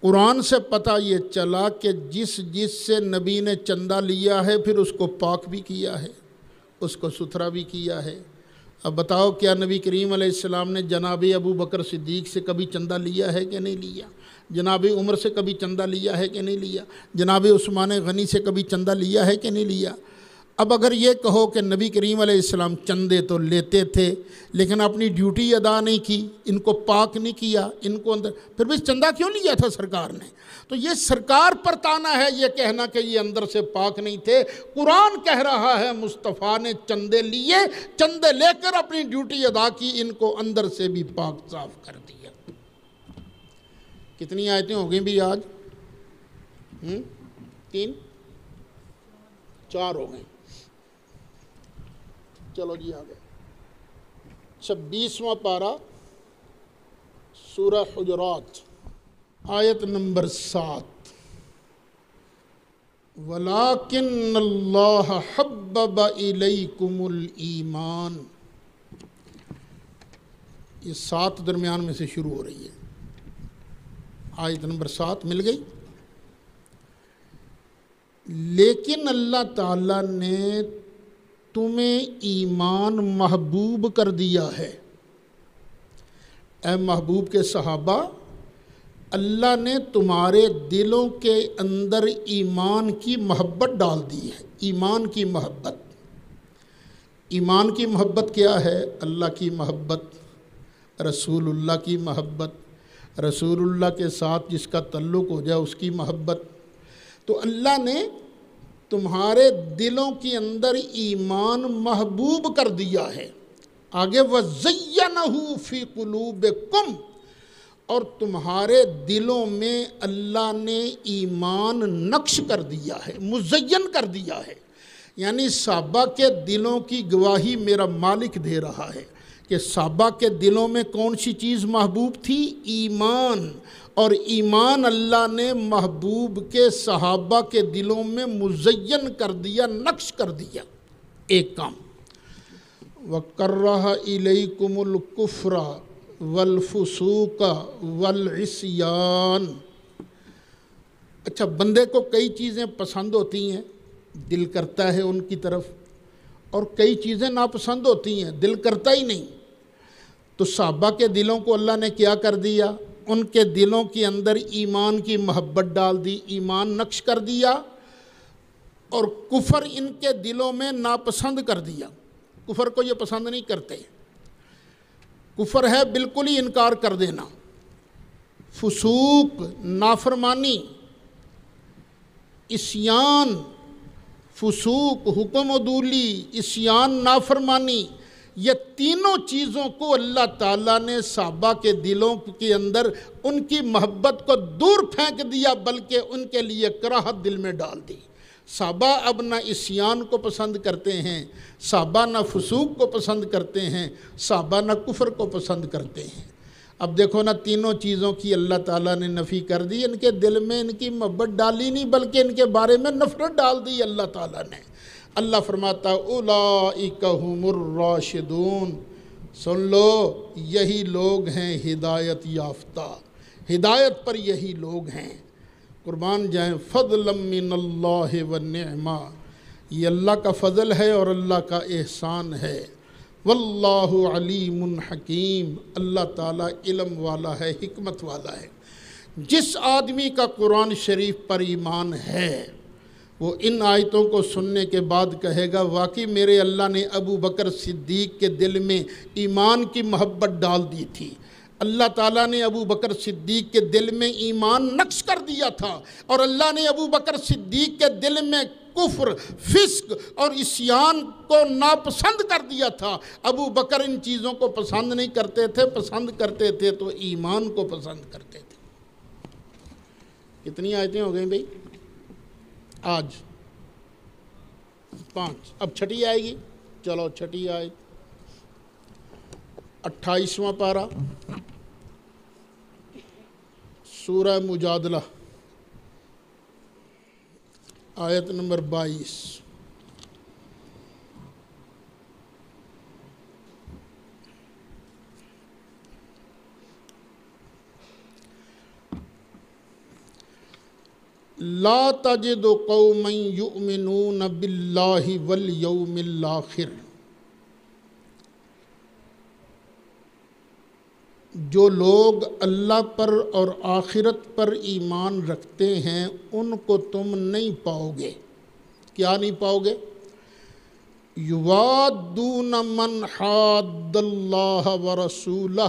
قرآن سے پتہ یہ چلا کہ جس سے نبی نے چندہ لیا ہے پھر اس کو پاک بھی کیا ہے، اس کو ستھرا بھی کیا ہے، اب بتاؤ کیا نبی کریم علیہ السلام نے جناب ابو بکر صدیق سے کبھی چندہ لیا ہے کہ نہیں لیا؟ جناب عمر سے کبھی چندہ لیا ہے کہ نہیں لیا؟ جناب عثمان غنی سے کبھی چندہ لیا ہے کہ نہیں لیا؟ اب اگر یہ کہو کہ نبی کریم علیہ السلام چندے تو لیتے تھے لیکن اپنی ڈیوٹی ادا نہیں کی، ان کو پاک نہیں کیا، ان کو اندر، پھر بھی چندہ کیوں لیا تھا سرکار نے؟ تو یہ سرکار پر تانا ہے یہ کہنا کہ یہ اندر سے پاک نہیں تھے۔ قرآن کہہ رہا ہے مصطفیٰ نے چندے لیے، چندے لے کر اپنی ڈیوٹی ادا کی، ان کو اندر سے بھی پاک صاف کر دیا۔ کتنی آیتیں ہو گئیں بھی آج؟ 3 4 ہو گئیں۔ چلو جی آگے 26واں پارہ سورہ حجرات آیت نمبر 7۔ وَلَٰكِنَّ اللَّهَ حَبَّبَ إِلَيْكُمُ الْإِيمَانَ، یہ 7 درمیان میں سے شروع ہو رہی ہے، آیت نمبر 7 مل گئی۔ لیکن اللہ تعالیٰ نے تمہیں ایمان محبوب کر دیا ہے۔ اے محبوب کے صحابہ، اللہ نے تمہارے دلوں کے اندر ایمان کی محبت ڈال دی ہے۔ ایمان کی محبت، ایمان کی محبت کیا ہے؟ اللہ کی محبت، رسول اللہ کی محبت، رسول اللہ کے ساتھ جس کا تعلق ہو جائے اس کی محبت۔ تو اللہ نے تمہارے دلوں کے اندر ایمان محبوب کر دیا ہے۔ آگے وَزَيَّنَهُ فِي قُلُوبِكُمْ، اور تمہارے دلوں میں اللہ نے ایمان نقش کر دیا ہے، مزین کر دیا ہے۔ یعنی صحابہ کے دلوں کی گواہی میرا مالک دے رہا ہے کہ صحابہ کے دلوں میں کون سی چیز محبوب تھی؟ ایمان، اور ایمان اللہ نے محبوب کے صحابہ کے دلوں میں مزین کر دیا، نقش کر دیا۔ ایک کام وَكَرَّهَ إِلَيْكُمُ الْكُفْرَ وَالْفُسُوقَ وَالْعِصْيَانَ۔ اچھا، بندے کو کئی چیزیں پسند ہوتی ہیں، دل کرتا ہے ان کی طرف، اور کئی چیزیں ناپسند ہوتی ہیں، دل کرتا ہی نہیں۔ تو صحابہ کے دلوں کو اللہ نے کیا کر دیا؟ ان کے دلوں کے اندر ایمان کی محبت ڈال دی، ایمان نقش کر دیا، اور کفر ان کے دلوں میں ناپسند کر دیا۔ کفر کو یہ پسند نہیں کرتے۔ کفر ہے بالکل ہی انکار کر دینا، فسوق نافرمانی، عصیان، فسوق حکم عدولی، عصیان نافرمانی، یہ تینوں چیزوں کو اللہ تعالیٰ نے صحابہ کے دلوں کے اندر ان کی محبت کو دور پھینک دیا، بلکہ ان کے لیے کراہت دل میں ڈال دی۔ صحابہ اب نہ عصیان کو پسند کرتے ہیں، صحابہ نہ فسوق کو پسند کرتے ہیں، صحابہ نہ کفر کو پسند کرتے ہیں۔ اب دیکھو نا، تینوں چیزوں کی اللہ تعالیٰ نے نفی کر دی، ان کے دل میں ان کی محبت ڈالی نہیں بلکہ ان کے بارے میں نفرت ڈال دی اللہ تعالیٰ نے۔ اللہ فرماتا اولئک ھم الراشدون، سن لو یہی لوگ ہیں ہدایت یافتہ، ہدایت پر یہی لوگ ہیں۔ قربان جائیں، فضلا من اللہ والنعمہ، یہ اللہ کا فضل ہے اور اللہ کا احسان ہے۔ واللہ علیم حکیم، اللہ تعالیٰ علم والا ہے، حکمت والا ہے۔ جس آدمی کا قرآن شریف پر ایمان ہے وہ ان آیتوں کو سننے کے بعد کہے گا واقعی میرے اللہ نے ابو بکر صدیق کے دل میں ایمان کی محبت ڈال دی تھی، اللہ تعالیٰ نے ابو بکر صدیق کے دل میں ایمان نقش کر دیا تھا، اور اللہ نے ابو بکر صدیق کے دل میں کفر، فسق اور عصیان کو ناپسند کر دیا تھا۔ ابو بکر ان چیزوں کو پسند نہیں کرتے تھے، پسند کرتے تھے تو ایمان کو پسند کرتے تھے۔ کتنی آیتیں ہو گئیں بھائی آج؟ 5۔ اب چھٹی آئے گی، چلو چھٹی آئے، 28واں پارہ سورہ مجادلہ آیت نمبر 22۔ لا تجد قوما یؤمنون باللہ والیوم الآخر جو لوگ اللہ پر اور آخرت پر ایمان رکھتے ہیں ان کو تم نہیں پاؤ گے۔ کیا نہیں پاؤ گے؟ یوادون من حاد اللہ ورسولہ،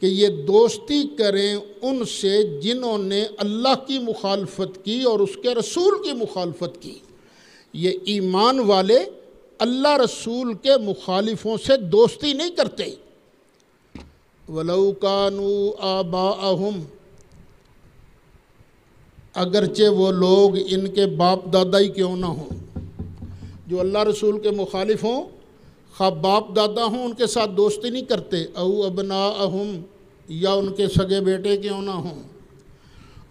کہ یہ دوستی کریں ان سے جنہوں نے اللہ کی مخالفت کی اور اس کے رسول کی مخالفت کی۔ یہ ایمان والے اللہ رسول کے مخالفوں سے دوستی نہیں کرتے۔ وَلَوْ كَانُوا آبَاءَهُمْ، اگرچہ وہ لوگ ان کے باپ دادا ہی کیوں نہ ہوں، جو اللہ رسول کے مخالف ہوں، خواہ باپ دادا ہوں، ان کے ساتھ دوستی نہیں کرتے۔ او ابناءہم، یا ان کے سگے بیٹے کیوں نہ ہوں،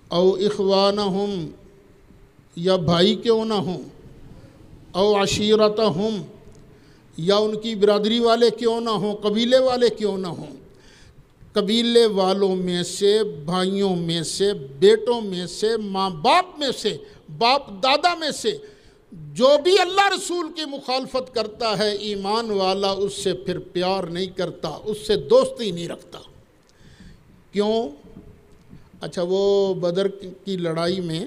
او اخوانہم، یا بھائی کیوں نہ ہوں، او عشیرتہم، یا ان کی برادری والے کیوں نہ ہوں، قبیلے والے کیوں نہ ہوں۔ قبیلے والوں میں سے، بھائیوں میں سے، بیٹوں میں سے، ماں باپ میں سے، باپ دادا میں سے جو بھی اللہ رسول کی مخالفت کرتا ہے، ایمان والا اس سے پھر پیار نہیں کرتا، اس سے دوستی نہیں رکھتا۔ کیوں؟ اچھا، وہ بدر کی لڑائی میں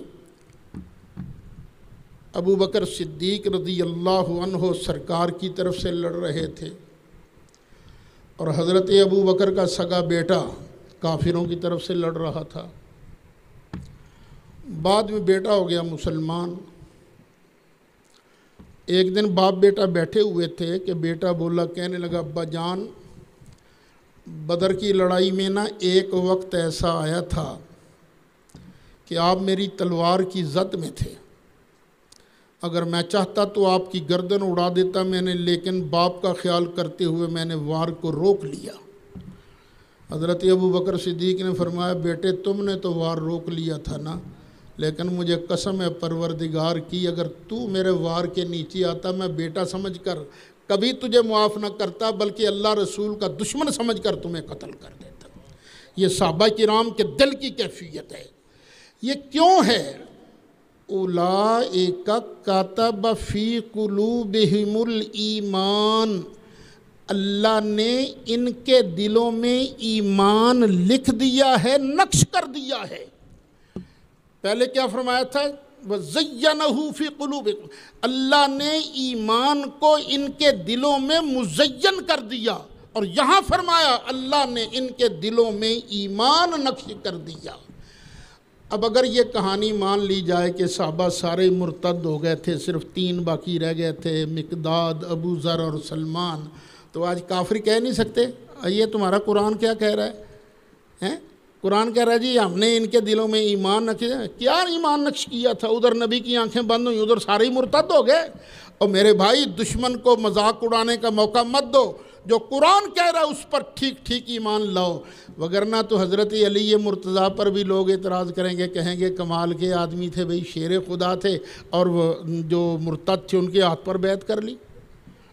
ابو بکر صدیق رضی اللہ عنہ سرکار کی طرف سے لڑ رہے تھے، اور حضرت ابو بکر کا سگا بیٹا کافروں کی طرف سے لڑ رہا تھا۔ بعد میں بیٹا ہو گیا مسلمان۔ ایک دن باپ بیٹا بیٹھے ہوئے تھے کہ بیٹا بولا، کہنے لگا، ابا جان، بدر کی لڑائی میں نا ایک وقت ایسا آیا تھا کہ آپ میری تلوار کی زد میں تھے، اگر میں چاہتا تو آپ کی گردن اڑا دیتا میں نے، لیکن باپ کا خیال کرتے ہوئے میں نے وار کو روک لیا۔ حضرت ابو بکر صدیق نے فرمایا، بیٹے تم نے تو وار روک لیا تھا نا، لیکن مجھے قسم ہے پروردگار کی، اگر تو میرے وار کے نیچے آتا، میں بیٹا سمجھ کر کبھی تجھے معاف نہ کرتا، بلکہ اللہ رسول کا دشمن سمجھ کر تمہیں قتل کر دیتا۔ یہ صحابہ کرام کے دل کی کیفیت ہے۔ یہ کیوں ہے؟ اولئک کتب فی قلوبہم الایمان، اللہ نے ان کے دلوں میں ایمان لکھ دیا ہے، نقش کر دیا ہے۔ پہلے کیا فرمایا تھا؟ وَزَيَّنَهُ فِي قُلُوبِكُمْ، اللہ نے ایمان کو ان کے دلوں میں مزین کر دیا، اور یہاں فرمایا اللہ نے ان کے دلوں میں ایمان نقش کر دیا۔ اب اگر یہ کہانی مان لی جائے کہ صحابہ سارے مرتد ہو گئے تھے، صرف 3 باقی رہ گئے تھے، مقداد، ابو ذر اور سلمان، تو آج کافر کہہ نہیں سکتے یہ تمہارا قرآن کیا کہہ رہا ہے؟ قرآن کہہ رہا ہے جی ہم نے ان کے دلوں میں ایمان نقش کیا؟ ایمان نقش کیا تھا؟ ادھر نبی کی آنکھیں بند ہوئیں، ادھر سارے ہی مرتد ہو گئے۔ اور میرے بھائی، دشمن کو مذاق اڑانے کا موقع مت دو، جو قرآن کہہ رہا ہے اس پر ٹھیک ٹھیک ایمان لاؤ، وگرنہ تو حضرت علی مرتضیٰ پر بھی لوگ اعتراض کریں گے، کہیں گے کمال کے آدمی تھے بھئی، شیر خدا تھے، اور وہ جو مرتد تھے ان کے ہاتھ پر بیعت کر لی۔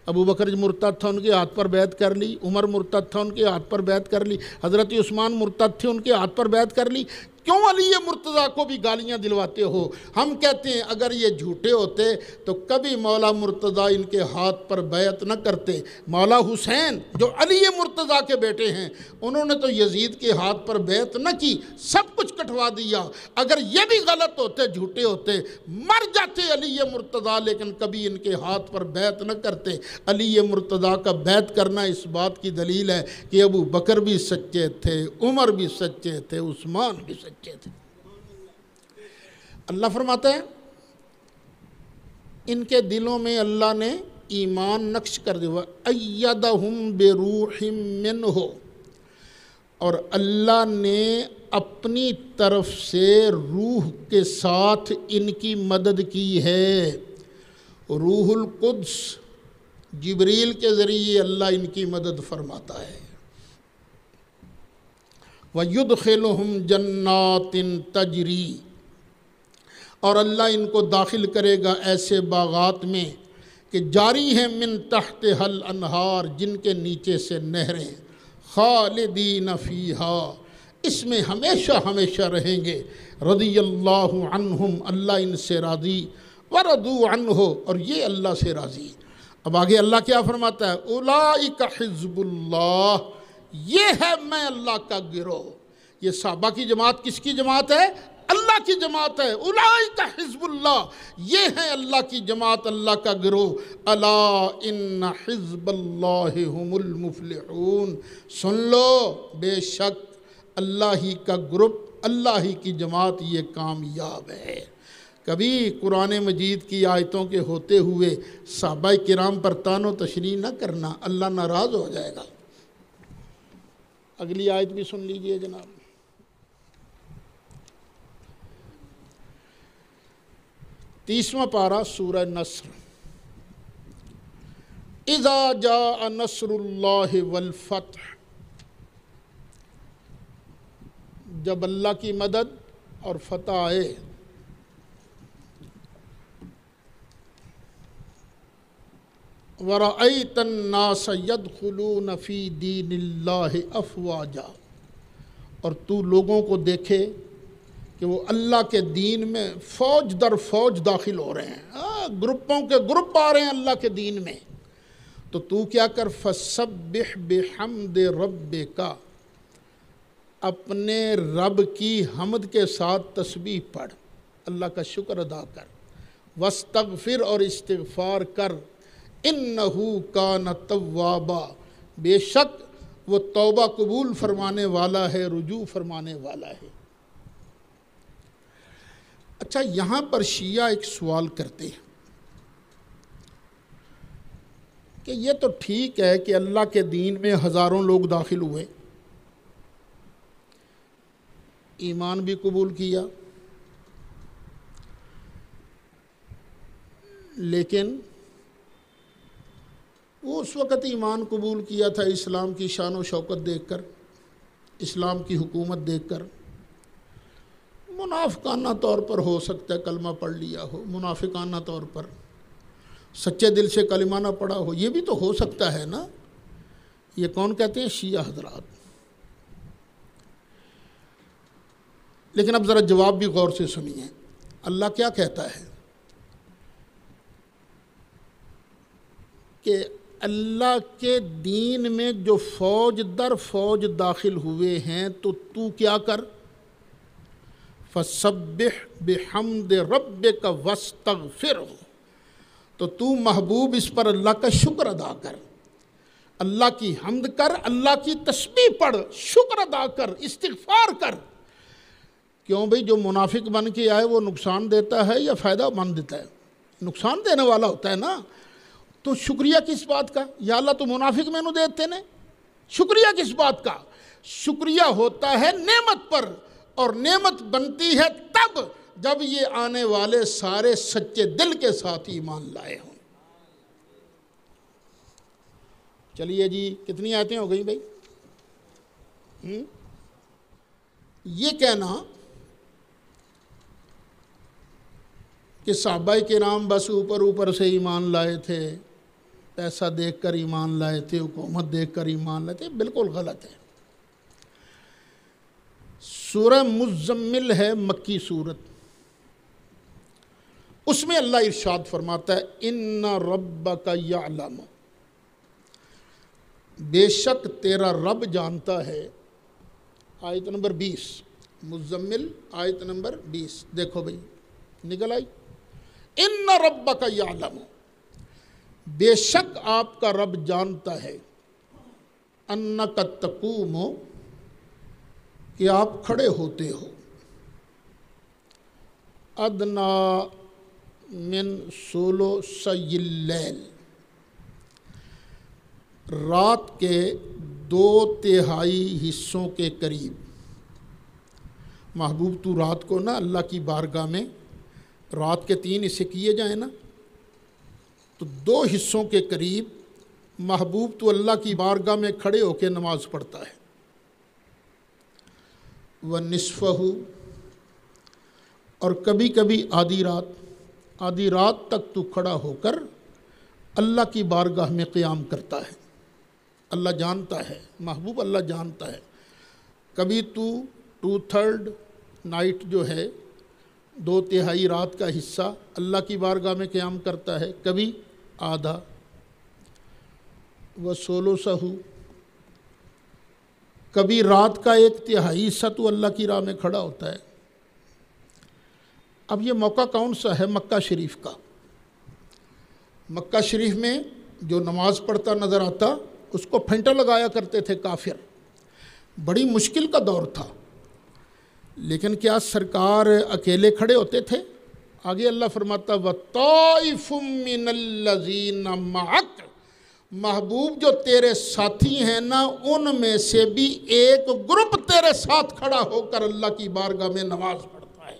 ابو بکر مرتد تھا، ان کے ہاتھ پر بیعت کر لی۔ عمر مرتد تھا، ان کے ہاتھ پر بیعت کر لی۔ حضرت عثمان مرتد تھے، ان کے ہاتھ پر بیعت کر لی۔ کیوں علی مرتضیٰ کو بھی گالیاں دلواتے ہو؟ ہم کہتے ہیں اگر یہ جھوٹے ہوتے تو کبھی مولا مرتضیٰ ان کے ہاتھ پر بیعت نہ کرتے۔ مولا حسین جو علی مرتضیٰ کے بیٹے ہیں، انہوں نے تو یزید کے ہاتھ پر بیعت نہ کی، سب کچھ کٹوا دیا۔ اگر یہ بھی غلط ہوتے، جھوٹے ہوتے، مر جاتے علی مرتضیٰ، لیکن کبھی ان کے ہاتھ پر بیعت نہ کرتے۔ علی مرتضیٰ کا بیعت کرنا اس بات کی دلیل ہے کہ ابو بکر بھی سچے تھے، عمر بھی سچے تھے، عثمان بھی سچے تھے۔ اللہ فرماتا ہے ان کے دلوں میں اللہ نے ایمان نقش کر دیا۔ وَأَيَّدَهُمْ بِرُوحٍ مِّنْهُ، اور اللہ نے اپنی طرف سے روح کے ساتھ ان کی مدد کی ہے۔ روح القدس جبریل کے ذریعے اللہ ان کی مدد فرماتا ہے۔ وَيُدْخِلُهُمْ جَنَّاتٍ تَجْرِي، اور اللہ ان کو داخل کرے گا ایسے باغات میں کہ جاری ہیں من تحتها الانہار، جن کے نیچے سے نہریں، خالدین فیہا، اس میں ہمیشہ ہمیشہ رہیں گے۔ رضی اللہ عنہم، اللہ ان سے راضی، ورضوا عنہ، اور یہ اللہ سے راضی۔ اب آگے اللہ کیا فرماتا ہے؟ اولئک حزب اللہ، یہ ہے میں اللہ کا گروہ۔ یہ صحابہ کی جماعت کس کی جماعت ہے؟ اللہ کی جماعت ہے۔ اولئک حزب اللہ، یہ ہے اللہ کی جماعت، اللہ کا گروہ۔ الا ان حزب اللہ هم المفلحون، سن لو بے شک اللہ ہی کا گروپ، اللہ ہی کی جماعت یہ کامیاب ہے۔ کبھی قرآن مجید کی آیتوں کے ہوتے ہوئے صحابہ کرام پر تان و تشریح نہ کرنا، اللہ ناراض ہو جائے گا۔ اگلی آیت بھی سن لیجئے جناب۔ تیسواں پارہ سورہ نصر۔ اذا جاء نصر اللہ والفتح، جب اللہ کی مدد اور فتح آئے۔ وَرَأَيْتَ النَّاسَ يَدْخُلُونَ فِي دِينِ اللَّهِ أَفْوَاجًا، اور تو لوگوں کو دیکھے کہ وہ اللہ کے دین میں فوج در فوج داخل ہو رہے ہیں، گروپوں کے گروپ آ رہے ہیں اللہ کے دین میں۔ تو کیا کر، فَسَبِّحْ بِحَمْدِ رَبِّكَ، اپنے رب کی حمد کے ساتھ تسبیح پڑھ، اللہ کا شکر ادا کر۔ وَاسْتَغْفِرْ، اور استغفار کر۔ إِنَّهُ كَانَ تَوَّابًا، بے شک وہ توبہ قبول فرمانے والا ہے، رجوع فرمانے والا ہے۔ اچھا، یہاں پر شیعہ ایک سوال کرتے ہیں کہ یہ تو ٹھیک ہے کہ اللہ کے دین میں ہزاروں لوگ داخل ہوئے، ایمان بھی قبول کیا، لیکن وہ اس وقت ایمان قبول کیا تھا اسلام کی شان و شوکت دیکھ کر، اسلام کی حکومت دیکھ کر۔ منافقانہ طور پر ہو سکتا ہے کلمہ پڑھ لیا ہو، منافقانہ طور پر سچے دل سے کلمہ نہ پڑھا ہو، یہ بھی تو ہو سکتا ہے نا۔ یہ کون کہتے ہیں؟ شیعہ حضرات۔ لیکن اب ذرا جواب بھی غور سے سنیے، اللہ کیا کہتا ہے کہ اللہ کے دین میں جو فوج در فوج داخل ہوئے ہیں تو کیا کر، فَسَبِّحْ بِحَمْدِ رَبِّكَ وَاسْتَغْفِرْهُ، تو محبوب اس پر اللہ کا شکر ادا کر، اللہ کی حمد کر، اللہ کی تسبیح پڑھ، شکر ادا کر، استغفار کر۔ کیوں بھئی، جو منافق بن کے آئے وہ نقصان دیتا ہے یا فائدہ مند دیتا ہے؟ نقصان دینے والا ہوتا ہے نا۔ تو شکریہ کس بات کا؟ یا اللہ تو منافق میں نو دیتے نے، شکریہ کس بات کا؟ شکریہ ہوتا ہے نعمت پر، اور نعمت بنتی ہے تب جب یہ آنے والے سارے سچے دل کے ساتھ ایمان لائے ہوں۔ چلیے جی، کتنی آیتیں ہو گئی بھائی؟ یہ کہنا کہ صحابہ کرام بس اوپر سے ایمان لائے تھے، پیسہ دیکھ کر ایمان لائے تھے، حکومت دیکھ کر ایمان لائے تھے، بالکل غلط ہے۔ سورہ مزمل ہے مکی صورت، اس میں اللہ ارشاد فرماتا ہے ان ربک یعلم، بے شک تیرا رب جانتا ہے۔ آیت نمبر 20، مزمل آیت نمبر 20، دیکھو بھئی نکل آئی، ان ربک یعلم، بے شک آپ کا رب جانتا ہے، انک تقوم، کہ آپ کھڑے ہوتے ہو، ادنا من ثلثی اللیل، رات کے 2/3 حصوں کے قریب۔ محبوب تو رات کو نا اللہ کی بارگاہ میں رات کے 3 حصے کیے جائیں نا، تو 2 حصوں کے قریب محبوب تو اللہ کی بارگاہ میں کھڑے ہو کے نماز پڑھتا ہے۔ وَنِصْفَهُ، اور کبھی کبھی آدھی رات تک تو کھڑا ہو کر اللہ کی بارگاہ میں قیام کرتا ہے۔ اللہ جانتا ہے، محبوب اللہ جانتا ہے، کبھی تو 2/3 نائٹ جو ہے 2/3 رات کا حصہ اللہ کی بارگاہ میں قیام کرتا ہے، کبھی آدھا۔ وَثُلُثَهُ، کبھی رات کا 1/3 حصہ تو اللہ کی راہ میں کھڑا ہوتا ہے۔ اب یہ موقع کون سا ہے؟ مکہ شریف کا۔ مکہ شریف میں جو نماز پڑھتا نظر آتا اس کو پھینٹا لگایا کرتے تھے کافر، بڑی مشکل کا دور تھا، لیکن کیا سرکار اکیلے کھڑے ہوتے تھے؟ آگے اللہ فرماتا وَطَائِفٌ مِّنَ الَّذِينَ مَعَكَ، محبوب جو تیرے ساتھی ہیں نا ان میں سے بھی ایک گروپ تیرے ساتھ کھڑا ہو کر اللہ کی بارگاہ میں نماز پڑھتا ہے۔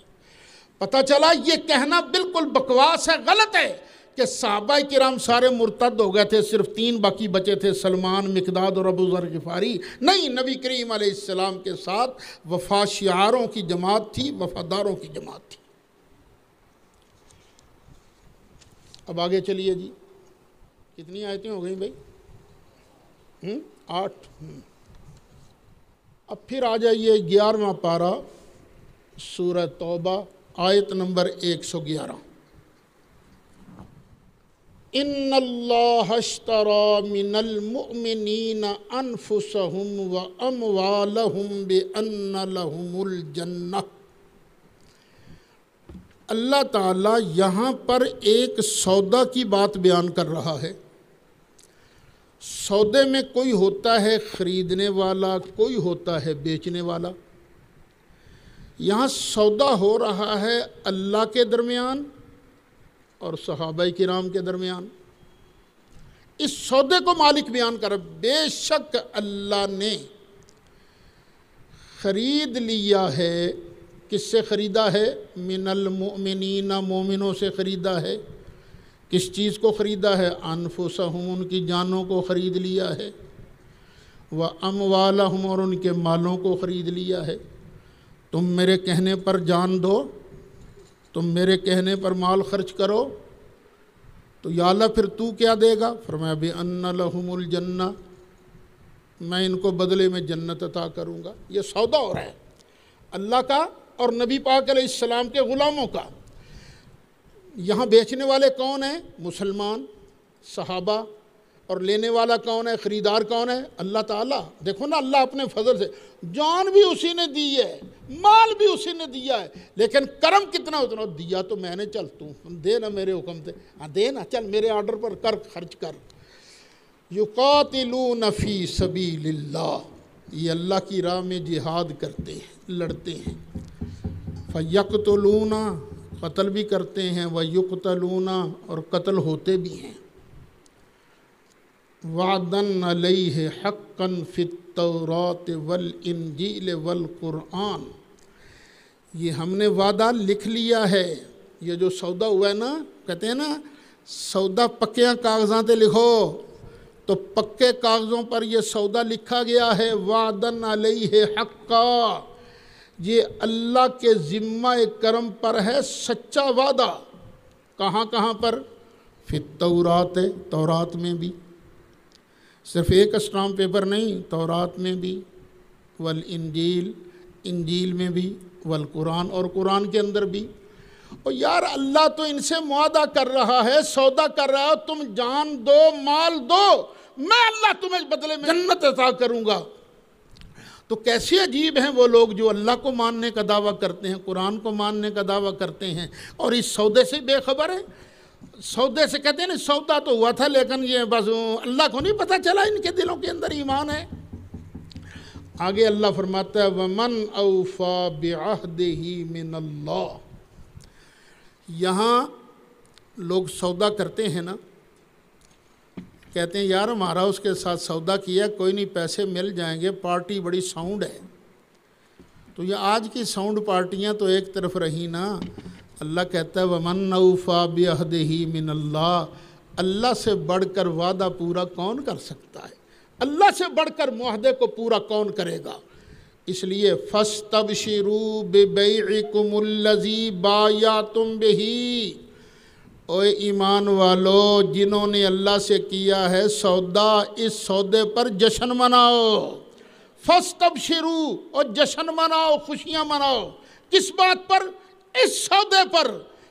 پتہ چلا یہ کہنا بالکل بکواس ہے، غلط ہے کہ صحابہ کرام سارے مرتد ہو گئے تھے، صرف 3 باقی بچے تھے، سلمان، مقداد اور ابو ذر غفاری۔ نہیں، نبی کریم علیہ السلام کے ساتھ وفا شعاروں کی جماعت تھی، وفاداروں کی جماعت تھی۔ اب آگے چلیے جی، کتنی آیتیں ہو گئیں بھائی؟ 8۔ اب پھر آ جائیے 11واں پارہ سورہ توبہ آیت نمبر 111۔ ان اللہ اشتری من المؤمنین انفسهم واموالهم بان لهم الجنہ۔ اللہ تعالیٰ یہاں پر ایک سودا کی بات بیان کر رہا ہے۔ سودے میں کوئی ہوتا ہے خریدنے والا، کوئی ہوتا ہے بیچنے والا۔ یہاں سودا ہو رہا ہے اللہ کے درمیان اور صحابہ کرام کے درمیان۔ اس سودے کو مالک بیان کر، بے شک اللہ نے خرید لیا ہے۔ کس سے خریدا ہے؟ من المؤمنین، مومنوں سے خریدا ہے۔ کس چیز کو خریدا ہے؟ انفسہم، ان کی جانوں کو خرید لیا ہے، واموالہم، اور ان کے مالوں کو خرید لیا ہے۔ تم میرے کہنے پر جان دو، تم میرے کہنے پر مال خرچ کرو، تو یا اللہ پھر تو کیا دے گا؟ فرمایا بِأَنَّ لَهُمُ الْجَنَّةَ، میں ان کو بدلے میں جنت عطا کروں گا۔ یہ سودا ہو رہا ہے اللہ کا اور نبی پاک علیہ السلام کے غلاموں کا۔ یہاں بیچنے والے کون ہیں؟ مسلمان، صحابہ، اور لینے والا کون ہے؟ خریدار کون ہے؟ اللہ تعالیٰ۔ دیکھو نا، اللہ اپنے فضل سے، جان بھی اسی نے دی ہے، مال بھی اسی نے دیا ہے، لیکن کرم کتنا اتنا دیا تو میں نے، چل تو دے نا میرے حکم سے، دے نا، چل میرے آرڈر پر کر، خرچ کر۔ یقاتلون فی سبیل اللہ، یہ اللہ کی راہ میں جہاد کرتے ہیں، لڑتے ہیں۔ فیقتلون، قتل بھی کرتے ہیں، ویقتلون، اور قتل ہوتے بھی ہیں۔ وعدن علیہ حقا فی التوراۃ والانجیل والقرآن، یہ ہم نے وعدہ لکھ لیا ہے۔ یہ جو سودا ہوا ہے نا، کہتے ہیں نا سودا پکیاں کاغذاں تے لکھو، تو پکے کاغذوں پر یہ سودا لکھا گیا ہے۔ وعدن علیہ حقا، یہ اللہ کے ذمہ کرم پر ہے سچا وعدہ۔ کہاں کہاں پر؟ فی التوراۃ، تورات میں بھی، صرف ایک اسٹامپ پیپر نہیں، تورات میں بھی، والانجیل، انجیل میں بھی، والقرآن، اور قرآن کے اندر بھی۔ اور یار اللہ تو ان سے معاہدہ کر رہا ہے، سودا کر رہا ہے، تم جان دو، مال دو، میں اللہ تمہیں بدلے میں جنت عطا کروں گا۔ تو کیسے عجیب ہیں وہ لوگ جو اللہ کو ماننے کا دعویٰ کرتے ہیں، قرآن کو ماننے کا دعویٰ کرتے ہیں، اور اس سودے سے بے خبر ہیں۔ سودے سے کہتے ہیں نا، سودا تو ہوا تھا لیکن یہ بس اللہ کو نہیں پتہ چلا ان کے دلوں کے اندر ایمان ہے۔ آگے اللہ فرماتا ہے وَمَنْ أَوْفَى بِعَهْدِهِ مِنَ اللَّهِ، یہاں لوگ سودا کرتے ہیں نا، کہتے ہیں یار ہمارا اس کے ساتھ سودا کیا، کوئی نہیں پیسے مل جائیں گے، پارٹی بڑی ساؤنڈ ہے۔ تو یہ آج کی ساؤنڈ پارٹیاں تو ایک طرف رہی نا، اللہ کہتا ہے وَمَنْ أَوْفَى بِعَهْدِهِ مِنَ اللَّهِ، اللہ سے بڑھ کر وعدہ پورا کون کر سکتا ہے؟ اللہ سے بڑھ کر معاہدے کو پورا کون کرے گا؟ اس لیے فَاسْتَبْشِرُوا بِبَيْعِكُمُ الَّذِي بَایَعْتُمْ بِهِ، اوے ایمان والو جنہوں نے اللہ سے کیا ہے سودا، اس سودے پر جشن مناؤ۔ فَاسْتَبْشِرُوا، اور جشن مناؤ، خوشیاں مناؤ۔ کس بات پر؟ اس سودے پر،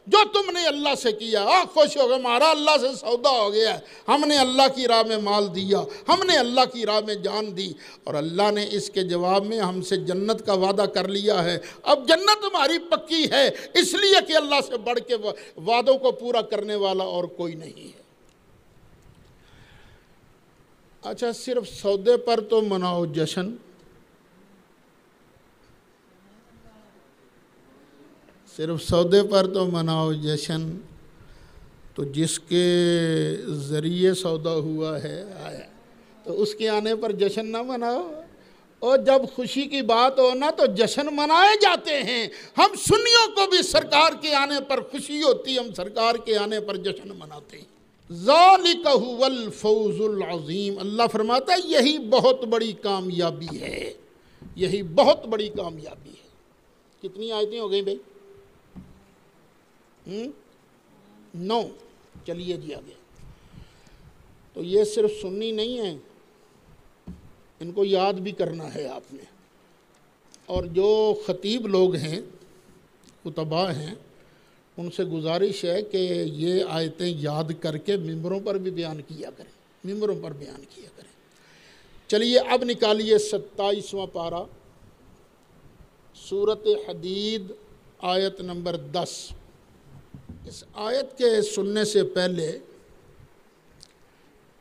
جو تم نے اللہ سے کیا، خوش ہو گئے، ہمارا اللہ سے سودا ہو گیا ہے، ہم نے اللہ کی راہ میں مال دیا، ہم نے اللہ کی راہ میں جان دی، اور اللہ نے اس کے جواب میں ہم سے جنت کا وعدہ کر لیا ہے۔ اب جنت ہماری پکی ہے، اس لیے کہ اللہ سے بڑھ کے وعدوں کو پورا کرنے والا اور کوئی نہیں ہے۔ اچھا، صرف سودے پر تو مناؤ جشن، صرف سودے پر تو مناؤ جشن، تو جس کے ذریعے سودا ہوا ہے آیا، تو اس کے آنے پر جشن نہ مناؤ۔ اور جب خوشی کی بات ہو نا تو جشن منائے جاتے ہیں۔ ہم سنیوں کو بھی سرکار کے آنے پر خوشی ہوتی، ہم سرکار کے آنے پر جشن مناتے ہیں۔ ذالک هو الفوز العظیم، اللہ فرماتا ہے یہی بہت بڑی کامیابی ہے، یہی بہت بڑی کامیابی ہے۔ کتنی آیتیں ہو گئیں بھائی؟ 9۔ چلیے جی آگے۔ تو یہ صرف سننی نہیں ہے، ان کو یاد بھی کرنا ہے آپ نے۔ اور جو خطیب لوگ ہیں، خطباء ہیں، ان سے گزارش ہے کہ یہ آیتیں یاد کر کے ممبروں پر بھی بیان کیا کریں، ممبروں پر بیان کیا کریں۔ چلیے اب نکالیے 27واں پارہ، سورۃ حدید، آیت نمبر 10۔ اس آیت کے سننے سے پہلے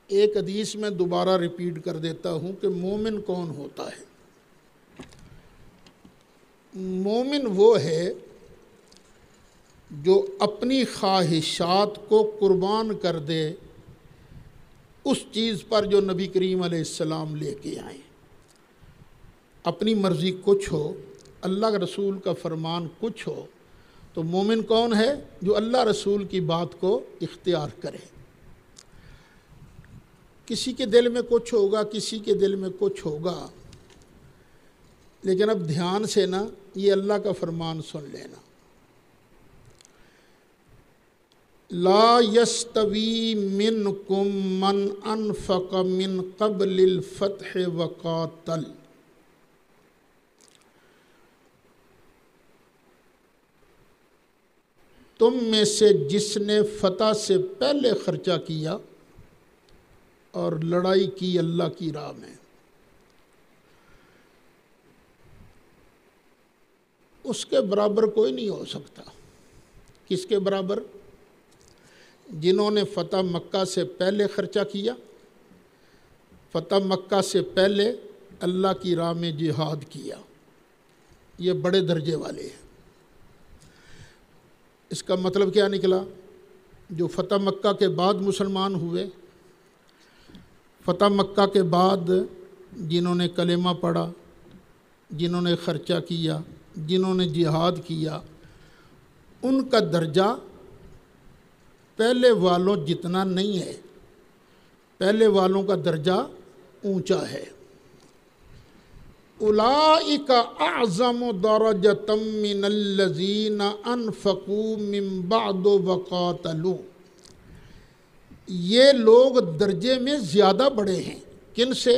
ایک حدیث میں دوبارہ ریپیٹ کر دیتا ہوں کہ مومن کون ہوتا ہے۔ مومن وہ ہے جو اپنی خواہشات کو قربان کر دے اس چیز پر جو نبی کریم علیہ السلام لے کے آئیں۔ اپنی مرضی کچھ ہو، اللہ کے رسول کا فرمان کچھ ہو، تو مومن کون ہے؟ جو اللہ رسول کی بات کو اختیار کرے۔ کسی کے دل میں کچھ ہوگا، کسی کے دل میں کچھ ہوگا، لیکن اب دھیان سے نا یہ اللہ کا فرمان سن لینا۔ لا یستوی منکم من انفق من قبل الفتح وقاتل، تم میں سے جس نے فتح سے پہلے خرچہ کیا اور لڑائی کی اللہ کی راہ میں، اس کے برابر کوئی نہیں ہو سکتا۔ کس کے برابر؟ جنہوں نے فتح مکہ سے پہلے خرچہ کیا، فتح مکہ سے پہلے اللہ کی راہ میں جہاد کیا، یہ بڑے درجے والے ہیں۔ اس کا مطلب کیا نکلا؟ جو فتح مکہ کے بعد مسلمان ہوئے، فتح مکہ کے بعد جنہوں نے کلمہ پڑھا، جنہوں نے خرچہ کیا، جنہوں نے جہاد کیا، ان کا درجہ پہلے والوں جتنا نہیں ہے، پہلے والوں کا درجہ اونچا ہے۔ اولئک اعظم درجۃ من الذین انفقوا من بعد وقاتلوا، یہ لوگ درجے میں زیادہ بڑے ہیں۔ کن سے؟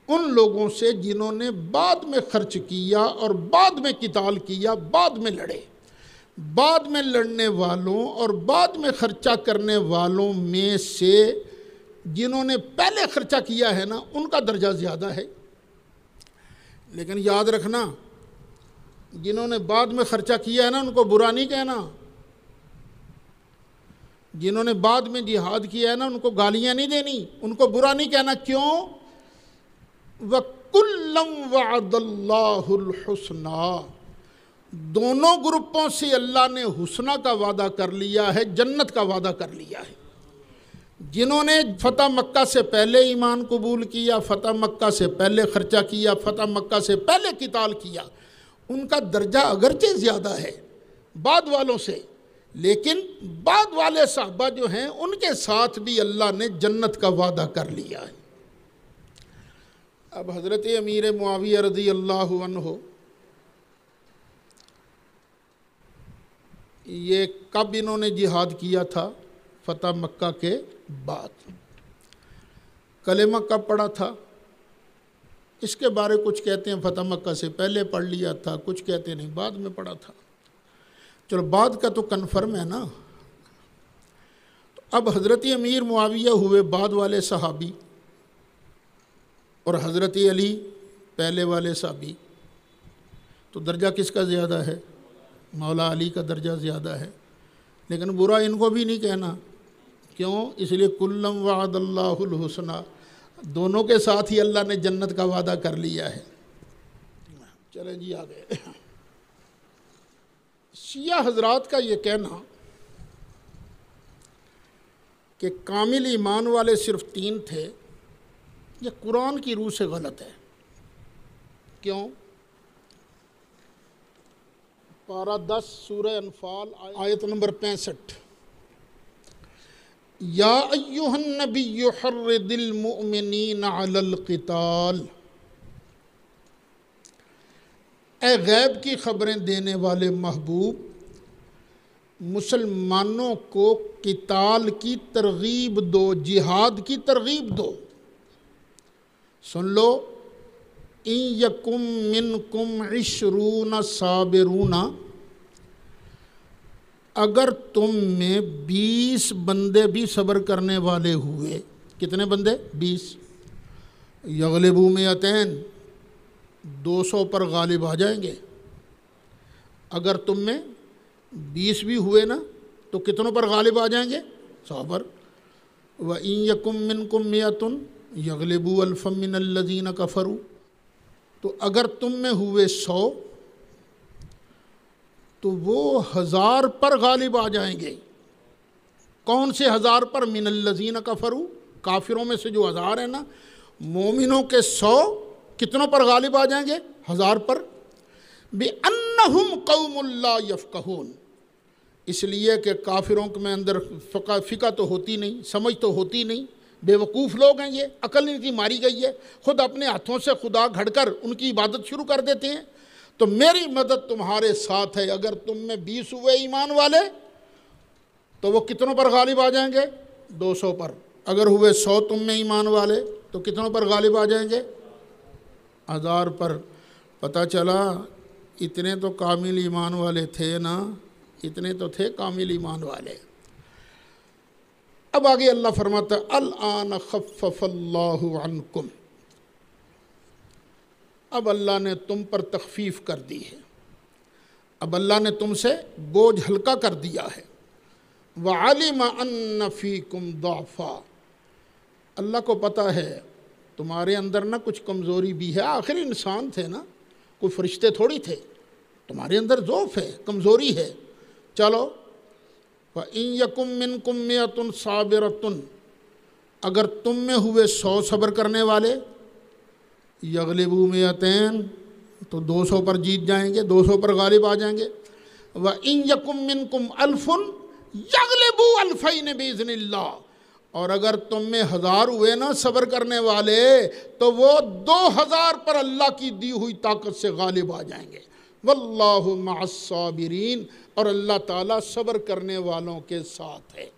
ان لوگوں سے جنہوں نے بعد میں خرچ کیا اور بعد میں قتال کیا، بعد میں لڑے۔ بعد میں لڑنے والوں اور بعد میں خرچہ کرنے والوں میں سے جنہوں نے پہلے خرچہ کیا ہے نا، ان کا درجہ زیادہ ہے۔ لیکن یاد رکھنا، جنہوں نے بعد میں خرچہ کیا ہے نا، ان کو برا نہیں کہنا۔ جنہوں نے بعد میں جہاد کیا ہے نا، ان کو گالیاں نہیں دینی، ان کو برا نہیں کہنا۔ کیوں؟ وَكُلًّا وَعَدَ اللَّهُ الْحُسْنَى، دونوں گروپوں سے اللہ نے حسنہ کا وعدہ کر لیا ہے، جنت کا وعدہ کر لیا ہے۔ جنہوں نے فتح مکہ سے پہلے ایمان قبول کیا، فتح مکہ سے پہلے خرچہ کیا، فتح مکہ سے پہلے قتال کیا، ان کا درجہ اگرچہ زیادہ ہے بعد والوں سے، لیکن بعد والے صحابہ جو ہیں ان کے ساتھ بھی اللہ نے جنت کا وعدہ کر لیا ہے۔ اب حضرت امیر معاویہ رضی اللہ عنہ، یہ کب انہوں نے جہاد کیا تھا؟ فتح مکہ کے بعد۔ کلمہ کب پڑھا تھا؟ اس کے بارے کچھ کہتے ہیں فتح مکہ سے پہلے پڑھ لیا تھا، کچھ کہتے نہیں بعد میں پڑھا تھا۔ چلو بعد کا تو کنفرم ہے نا. تو اب حضرت امیر معاویہ ہوئے بعد والے صحابی اور حضرت علی پہلے والے صحابی. تو درجہ کس کا زیادہ ہے؟ مولا علی کا درجہ زیادہ ہے. لیکن برا ان کو بھی نہیں کہنا. کیوں؟ اس لیے کلم وعد اللہ الحسنہ، دونوں کے ساتھ ہی اللہ نے جنت کا وعدہ کر لیا ہے. چلیں جی آگے. شیعہ حضرات کا یہ کہنا کہ کامل ایمان والے صرف 3 تھے، یہ قرآن کی روح سے غلط ہے. کیوں؟ پارہ 10 سورہ انفال آیت نمبر 65. یا ایہا النبی حرض المؤمنین علی القتال. اے غیب کی خبریں دینے والے محبوب، مسلمانوں کو قتال کی ترغیب دو، جہاد کی ترغیب دو. سن لو، ان یکم منکم 20 صابرون، اگر تم میں 20 بندے بھی صبر کرنے والے ہوئے. کتنے بندے؟ 20. یغلبوا 200، 200 پر غالب آ جائیں گے. اگر تم میں 20 بھی ہوئے نا تو کتنوں پر غالب آ جائیں گے؟ 100 پر. وَإِن يَكُن مِّنكُم مِّئَةٌ يَغْلِبُوا أَلْفًا مِّنَ الَّذِينَ كَفَرُوا. تو اگر تم میں ہوئے 100 تو وہ 1000 پر غالب آ جائیں گے. کون سے 1000 پر؟ من الذین کفروا، کافروں میں سے جو 1000 ہیں نا. مومنوں کے 100 کتنوں پر غالب آ جائیں گے؟ 1000 پر. بِأَنَّهُمْ قَوْمٌ لَا يَفْقَهُونَ، اس لیے کہ کافروں میں اندر فقہ تو ہوتی نہیں، سمجھ تو ہوتی نہیں، بے وقوف لوگ ہیں. یہ عقل ان کی ماری گئی ہے، خود اپنے ہاتھوں سے خدا گھڑ کر ان کی عبادت شروع کر دیتے ہیں. تو میری مدد تمہارے ساتھ ہے. اگر تم میں 20 ہوئے ایمان والے تو وہ کتنوں پر غالب آ جائیں گے؟ 200 پر. اگر ہوئے 100 تم میں ایمان والے تو کتنوں پر غالب آ جائیں گے؟ 1000 پر. پتہ چلا اتنے تو کامل ایمان والے تھے نا، اتنے تو تھے کامل ایمان والے. اب آگے اللہ فرماتا ہے الآن خفف اللہ عنکم، اب اللہ نے تم پر تخفیف کر دی ہے، اب اللہ نے تم سے بوجھ ہلکا کر دیا ہے. وعلم ان فیکم ضعفا، اللہ کو پتہ ہے تمہارے اندر نہ کچھ کمزوری بھی ہے. آخر انسان تھے نا، کوئی فرشتے تھوڑی تھے. تمہارے اندر ضعف ہے، کمزوری ہے. چلو وَإِن يَكُن مِّنكُم مِّئَةٌ صَابِرَةٌ، اگر تم میں ہوئے 100 صبر کرنے والے، یغلبوا 200 تو 200 پر جیت جائیں گے، 200 پر غالب آ جائیں گے. وَإِن يَكُن مِّنكُمْ أَلْفٌ يَغْلِبُوا أَلْفَيْنِ بِإِذْنِ اللَّهِ، اور اگر تم میں 1000 ہوئے نا صبر کرنے والے تو وہ 2000 پر اللہ کی دی ہوئی طاقت سے غالب آ جائیں گے. واللہ مع الصابرین، اور اللہ تعالیٰ صبر کرنے والوں کے ساتھ ہے.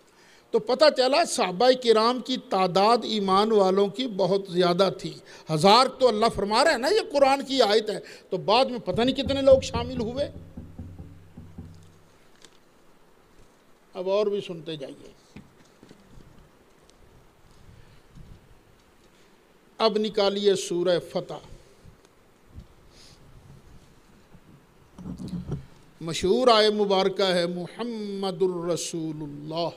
تو پتہ چلا صحابہ کرام کی تعداد ایمان والوں کی بہت زیادہ تھی. 1000 تو اللہ فرما رہا ہے نا، یہ قرآن کی آیت ہے. تو بعد میں پتہ نہیں کتنے لوگ شامل ہوئے. اب اور بھی سنتے جائیے. اب نکالیے سورہ فتح. مشہور آیت مبارکہ ہے محمد الرسول اللہ،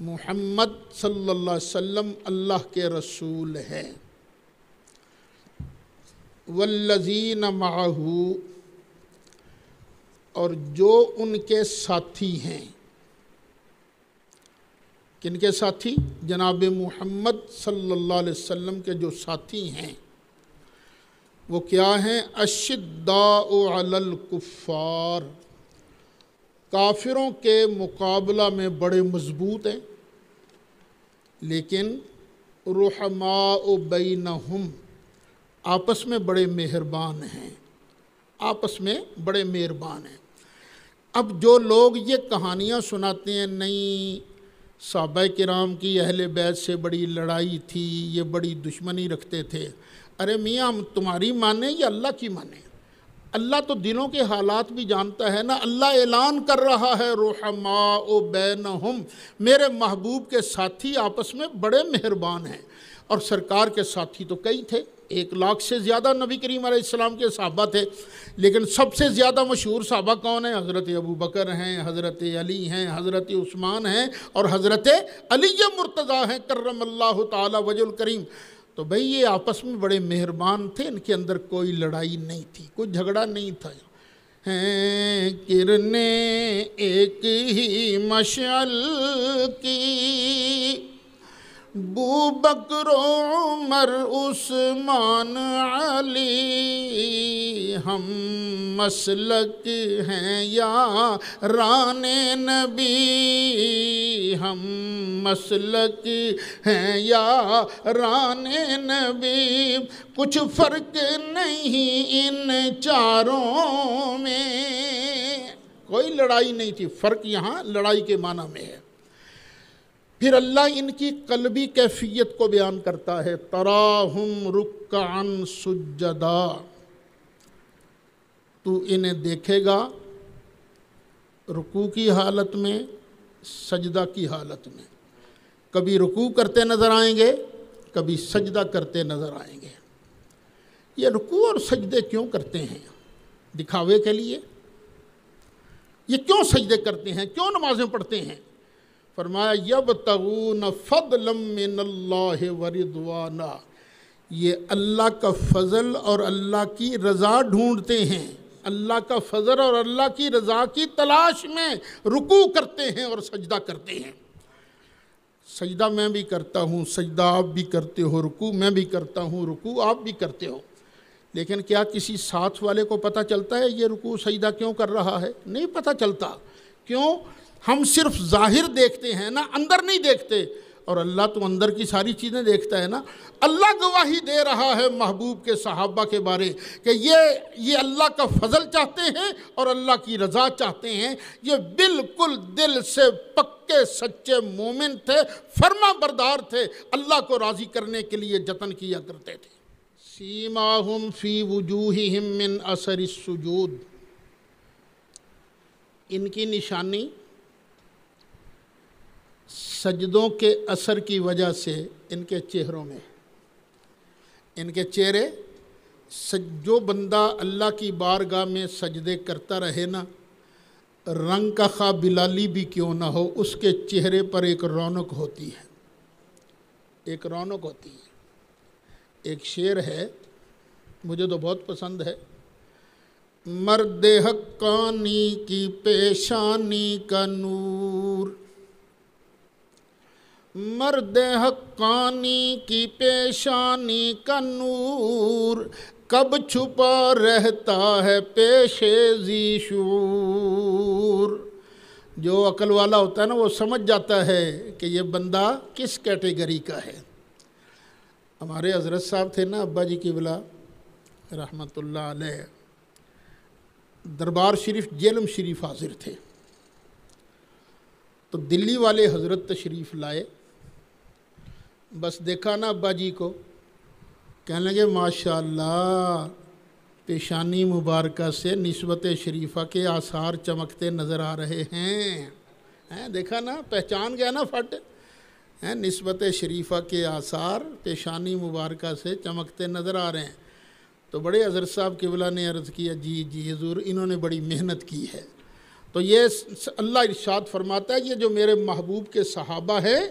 محمد صلی اللہ علیہ وسلم اللہ کے رسول ہیں. والذین معہ، اور جو ان کے ساتھی ہیں. کن کے ساتھی؟ جناب محمد صلی اللہ علیہ وسلم کے جو ساتھی ہیں وہ کیا ہیں؟ اشداء علی الکفار، کافروں کے مقابلہ میں بڑے مضبوط ہیں، لیکن رحماء بینہم، آپس میں بڑے مہربان ہیں، آپس میں بڑے مہربان ہیں. اب جو لوگ یہ کہانیاں سناتے ہیں نہیں صحابہ کرام کی اہل بیت سے بڑی لڑائی تھی، یہ بڑی دشمنی رکھتے تھے، ارے میاں ہم تمہاری مانیں یا اللہ کی مانیں؟ اللہ تو دلوں کے حالات بھی جانتا ہے نا. اللہ اعلان کر رہا ہے رحماء بینہم، میرے محبوب کے ساتھی آپس میں بڑے مہربان ہیں. اور سرکار کے ساتھی تو کئی تھے، 1,00,000 سے زیادہ نبی کریم علیہ السلام کے صحابہ تھے، لیکن سب سے زیادہ مشہور صحابہ کون ہیں؟ حضرت ابوبکر ہیں، حضرت علی ہیں، حضرت عثمان ہیں، اور حضرت علی مرتضیٰ ہیں کرم اللہ تعالی وجہ الکریم. تو بھئی یہ آپس میں بڑے مہربان تھے، ان کے اندر کوئی لڑائی نہیں تھی، کوئی جھگڑا نہیں تھا. ہیں کرنے ایک ہی مشعل کی، بو بکر عمر عثمان علی، ہم مسلک ہیں یاران نبی، ہم مسلک ہیں یاران نبی، کچھ فرق نہیں ان چاروں میں. کوئی لڑائی نہیں تھی، فرق یہاں لڑائی کے معنی میں ہے. پھر اللہ ان کی قلبی کیفیت کو بیان کرتا ہے، تراہم رکعا سجدا، تو انہیں دیکھے گا رکوع کی حالت میں، سجدہ کی حالت میں. کبھی رکوع کرتے نظر آئیں گے، کبھی سجدہ کرتے نظر آئیں گے. یہ رکوع اور سجدے کیوں کرتے ہیں؟ دکھاوے کے لیے. یہ کیوں سجدے کرتے ہیں، کیوں نمازیں پڑھتے ہیں؟ فرمایا یبتغون فضلا من اللہ ورضوانا، یہ اللہ کا فضل اور اللہ کی رضا ڈھونڈتے ہیں. اللہ کا فضل اور اللہ کی رضا کی تلاش میں رکوع کرتے ہیں اور سجدہ کرتے ہیں. سجدہ میں بھی کرتا ہوں، سجدہ آپ بھی کرتے ہو، رکوع میں بھی کرتا ہوں، رکوع آپ بھی کرتے ہو. لیکن کیا کسی ساتھ والے کو پتہ چلتا ہے یہ رکوع سجدہ کیوں کر رہا ہے؟ نہیں پتہ چلتا. کیوں؟ ہم صرف ظاہر دیکھتے ہیں نا، اندر نہیں دیکھتے. اور اللہ تو اندر کی ساری چیزیں دیکھتا ہے نا. اللہ گواہی دے رہا ہے محبوب کے صحابہ کے بارے کہ یہ اللہ کا فضل چاہتے ہیں اور اللہ کی رضا چاہتے ہیں. یہ بالکل دل سے پکے سچے مومن تھے، فرما بردار تھے، اللہ کو راضی کرنے کے لیے جتن کیا کرتے تھے. سیماہم فی وجوہہم من اثر السجود، ان کی نشانی سجدوں کے اثر کی وجہ سے ان کے چہروں میں، ان کے چہرے، جو بندہ اللہ کی بارگاہ میں سجدے کرتا رہے نا، رنگ کا خواہ بلالی بھی کیوں نہ ہو، اس کے چہرے پر ایک رونق ہوتی ہے، ایک رونق ہوتی ہے. ایک شعر ہے مجھے تو بہت پسند ہے، مرد حقانی کی پیشانی کا نور، مرد حقانی کی پیشانی کا نور، کب چھپا رہتا ہے پیش ذی شعور. جو عقل والا ہوتا ہے نا وہ سمجھ جاتا ہے کہ یہ بندہ کس کیٹیگری کا ہے. ہمارے حضرت صاحب تھے نا ابا جی قبلہ رحمۃ اللہ علیہ، دربار شریف جیلم شریف حاضر تھے. تو دلی والے حضرت تشریف لائے، بس دیکھا نا ابا جی کو، کہنے لگے ماشاءاللہ پیشانی مبارکہ سے نسبت شریفہ کے آثار چمکتے نظر آ رہے ہیں. دیکھا نا، پہچان گیا نا فٹ، نسبت شریفہ کے آثار پیشانی مبارکہ سے چمکتے نظر آ رہے ہیں. تو بڑے حضرت صاحب قبلہ نے عرض کیا جی جی حضور انہوں نے بڑی محنت کی ہے. تو یہ اللہ ارشاد فرماتا ہے یہ جو میرے محبوب کے صحابہ ہیں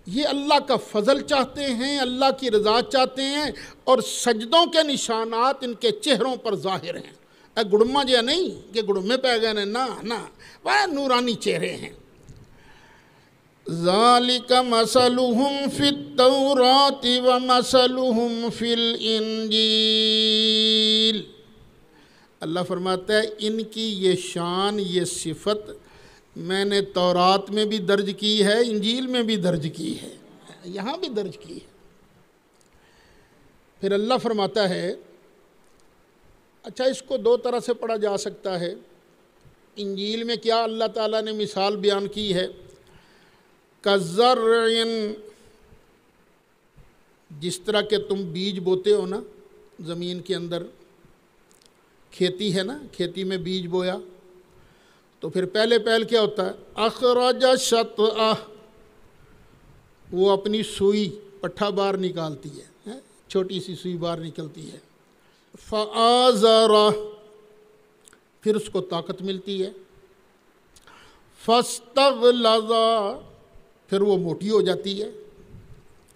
یہ اللہ کا فضل چاہتے ہیں، اللہ کی رضا چاہتے ہیں، اور سجدوں کے نشانات ان کے چہروں پر ظاہر ہیں. گڑما جیا نہیں کہ گڑمے پہ گئے نا، وہ نورانی چہرے ہیں. ذالک مثلہم فی التوراۃ ومثلہم فی الانجیل. اللہ فرماتا ہے ان کی یہ شان، یہ صفت میں نے تورات میں بھی درج کی ہے، انجیل میں بھی درج کی ہے، یہاں بھی درج کی ہے. پھر اللہ فرماتا ہے اچھا اس کو دو طرح سے پڑھا جا سکتا ہے. انجیل میں کیا اللہ تعالیٰ نے مثال بیان کی ہے، کَزَرْعٍ، جس طرح کہ تم بیج بوتے ہو نا زمین کے اندر، کھیتی ہے نا، کھیتی میں بیج بویا تو پھر پہلے پہل کیا ہوتا ہے؟ اخرج شطأہ، وہ اپنی سوئی پٹھا باہر نکالتی ہے، چھوٹی سی سوئی باہر نکلتی ہے۔ فآزرہ، پھر اس کو طاقت ملتی ہے۔ فاستغلظ، پھر وہ موٹی ہو جاتی ہے،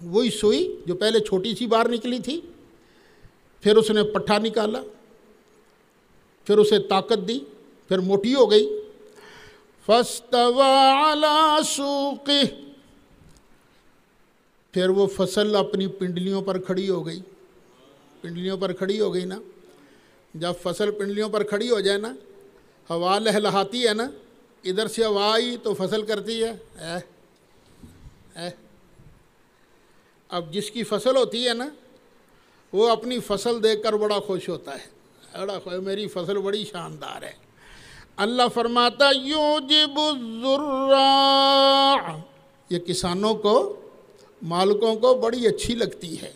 وہی سوئی جو پہلے چھوٹی سی باہر نکلی تھی، پھر اس نے پٹھا نکالا، پھر اسے طاقت دی، پھر موٹی ہو گئی۔ فاستوى على سوقه، پھر وہ فصل اپنی پنڈلیوں پر کھڑی ہو گئی، پنڈلیوں پر کھڑی ہو گئی نا۔ جب فصل پنڈلیوں پر کھڑی ہو جائے نا، ہوا لہلہاتی ہے نا، ادھر سے ہوا آئی تو فصل کرتی ہے اب جس کی فصل ہوتی ہے نا، وہ اپنی فصل دیکھ کر بڑا خوش ہوتا ہے، بڑا خوش، میری فصل بڑی شاندار ہے۔ اللہ فرماتا یوجب الزراع، یہ کسانوں کو، مالکوں کو بڑی اچھی لگتی ہے۔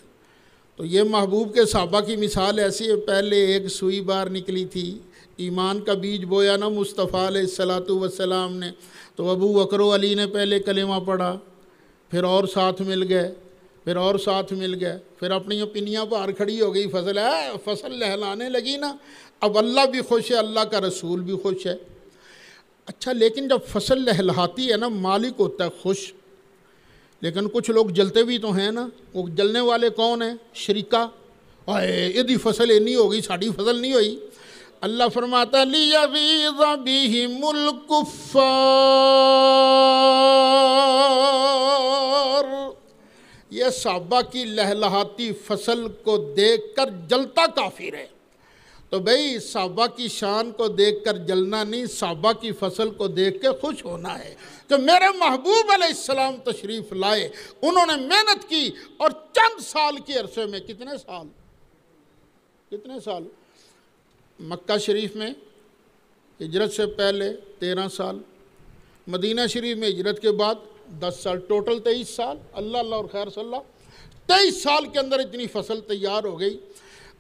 تو یہ محبوب کے صحابہ کی مثال ایسی ہے، پہلے ایک سوئی باہر نکلی تھی، ایمان کا بیج بویا نا مصطفیٰ علیہ الصلاۃ والسلام نے، تو ابو بکر و علی نے پہلے کلمہ پڑھا، پھر اور ساتھ مل گئے، پھر اور ساتھ مل گئے، پھر اپنی پنیاں باہر کھڑی ہو گئی، فصل لہلانے لگی نا، اب اللہ بھی خوش ہے، اللہ کا رسول بھی خوش ہے۔ اچھا، لیکن جب فصل لہلاتی ہے نا، مالک ہوتا ہے خوش، لیکن کچھ لوگ جلتے بھی تو ہیں نا۔ وہ جلنے والے کون ہیں؟ شریکہ، ایدی فصل اینی ہو گئی، ساڑی فصل نہیں ہوئی۔ اللہ فرماتا لیغیظ بہم الکفار، یہ صحابہ کی لہلہاتی فصل کو دیکھ کر جلتا کافر ہے۔ تو بھئی صحابہ کی شان کو دیکھ کر جلنا نہیں، صحابہ کی فصل کو دیکھ کے خوش ہونا ہے کہ میرے محبوب علیہ السلام تشریف لائے، انہوں نے محنت کی، اور چند سال کے عرصے میں، کتنے سال مکہ شریف میں ہجرت سے پہلے 13 سال، مدینہ شریف میں ہجرت کے بعد 10 سال، ٹوٹل 23 سال، اللہ اور خیر صلی اللہ، 23 سال کے اندر اتنی فصل تیار ہو گئی۔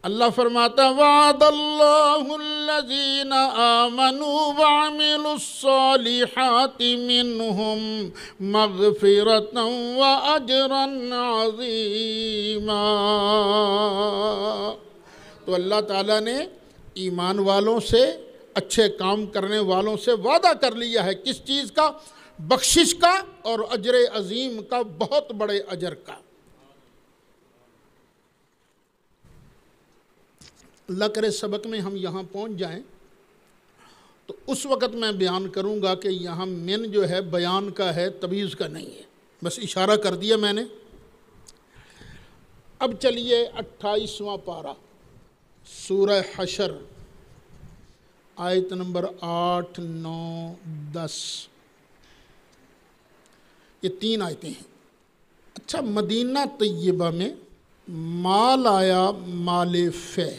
اللہ فرماتا وعد اللہ الذین آمنوا وعملوا الصالحات منہم مغفرتا واجرا عظیما، تو اللہ تعالیٰ نے ایمان والوں سے، اچھے کام کرنے والوں سے وعدہ کر لیا ہے، کس چیز کا؟ بخشش کا اور اجر عظیم کا، بہت بڑے اجر کا۔ اللہ کرے سبق میں ہم یہاں پہنچ جائیں تو اس وقت میں بیان کروں گا کہ یہاں من جو ہے بیان کا ہے، تمییز کا نہیں ہے، بس اشارہ کر دیا میں نے۔ اب چلیے 28واں پارہ سورہ حشر، آیت نمبر 8، 9، 10، یہ 3 آیتیں ہیں۔ اچھا، مدینہ طیبہ میں مال آیا، مال فے،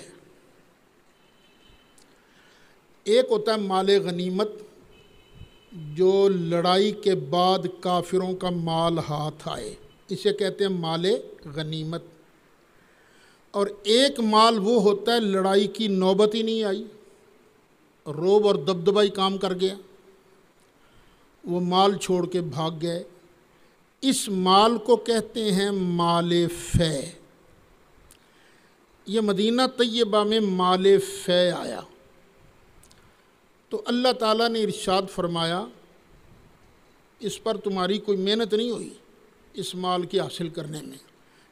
ایک ہوتا ہے مال غنیمت، جو لڑائی کے بعد کافروں کا مال ہاتھ آئے، اسے کہتے ہیں مال غنیمت، اور ایک مال وہ ہوتا ہے لڑائی کی نوبت ہی نہیں آئی، روب اور دبدبہ ہی کام کر گیا، وہ مال چھوڑ کے بھاگ گئے، اس مال کو کہتے ہیں مال فے۔ یہ مدینہ طیبہ میں مال فے آیا تو اللہ تعالیٰ نے ارشاد فرمایا اس پر تمہاری کوئی محنت نہیں ہوئی، اس مال کی حاصل کرنے میں،